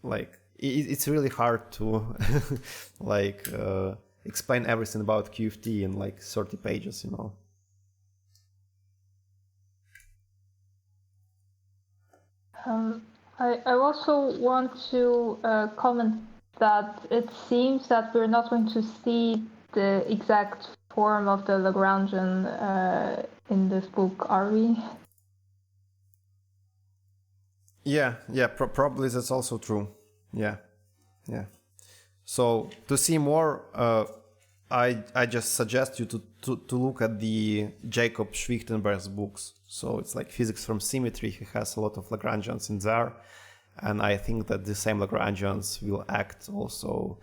like it's really hard to like explain everything about QFT in like 30 pages, you know. I also want to comment that it seems that we're not going to see the exact form of the Lagrangian in this book, are we? Yeah, probably that's also true. Yeah. So to see more, I just suggest you to look at the Jacob Schwichtenberg's books. So it's like Physics from Symmetry. He has a lot of Lagrangians in there, and I think that the same Lagrangians will act also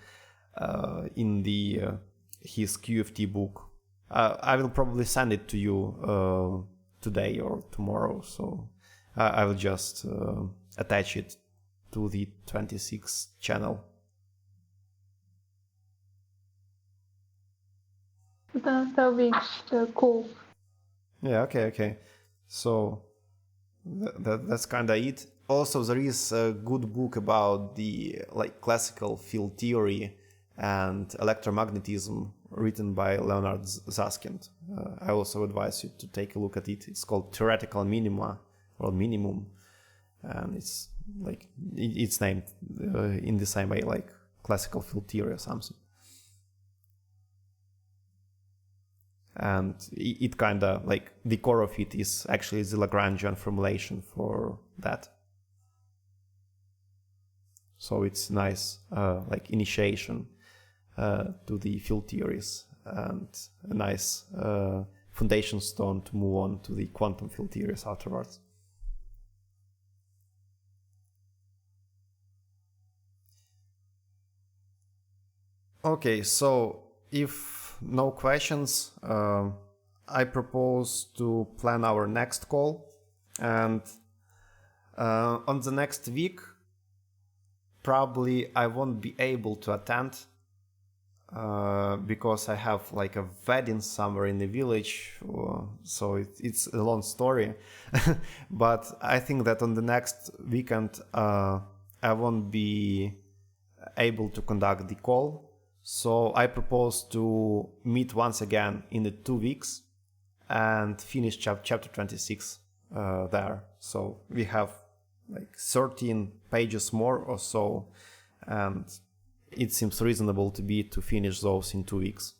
in the his QFT book. I will probably send it to you today or tomorrow. So I will just attach it to the 26 channel. That would be cool. Yeah, okay. So that's kind of it. Also, there is a good book about the like classical field theory and electromagnetism written by Leonard Susskind. I also advise you to take a look at it. It's called Theoretical Minima or Minimum, and it's like it's named in the same way like classical field theory or something. And it kind of like the core of it is actually the Lagrangian formulation for that. So it's nice like initiation to the field theories and a nice foundation stone to move on to the quantum field theories afterwards. Okay, so if no questions, I propose to plan our next call, and on the next week probably I won't be able to attend because I have like a wedding somewhere in the village, so it's a long story. But I think that on the next weekend I won't be able to conduct the call. So I propose to meet once again in the 2 weeks and finish chapter 26 there. So we have like 13 pages more or so, and it seems reasonable to finish those in 2 weeks.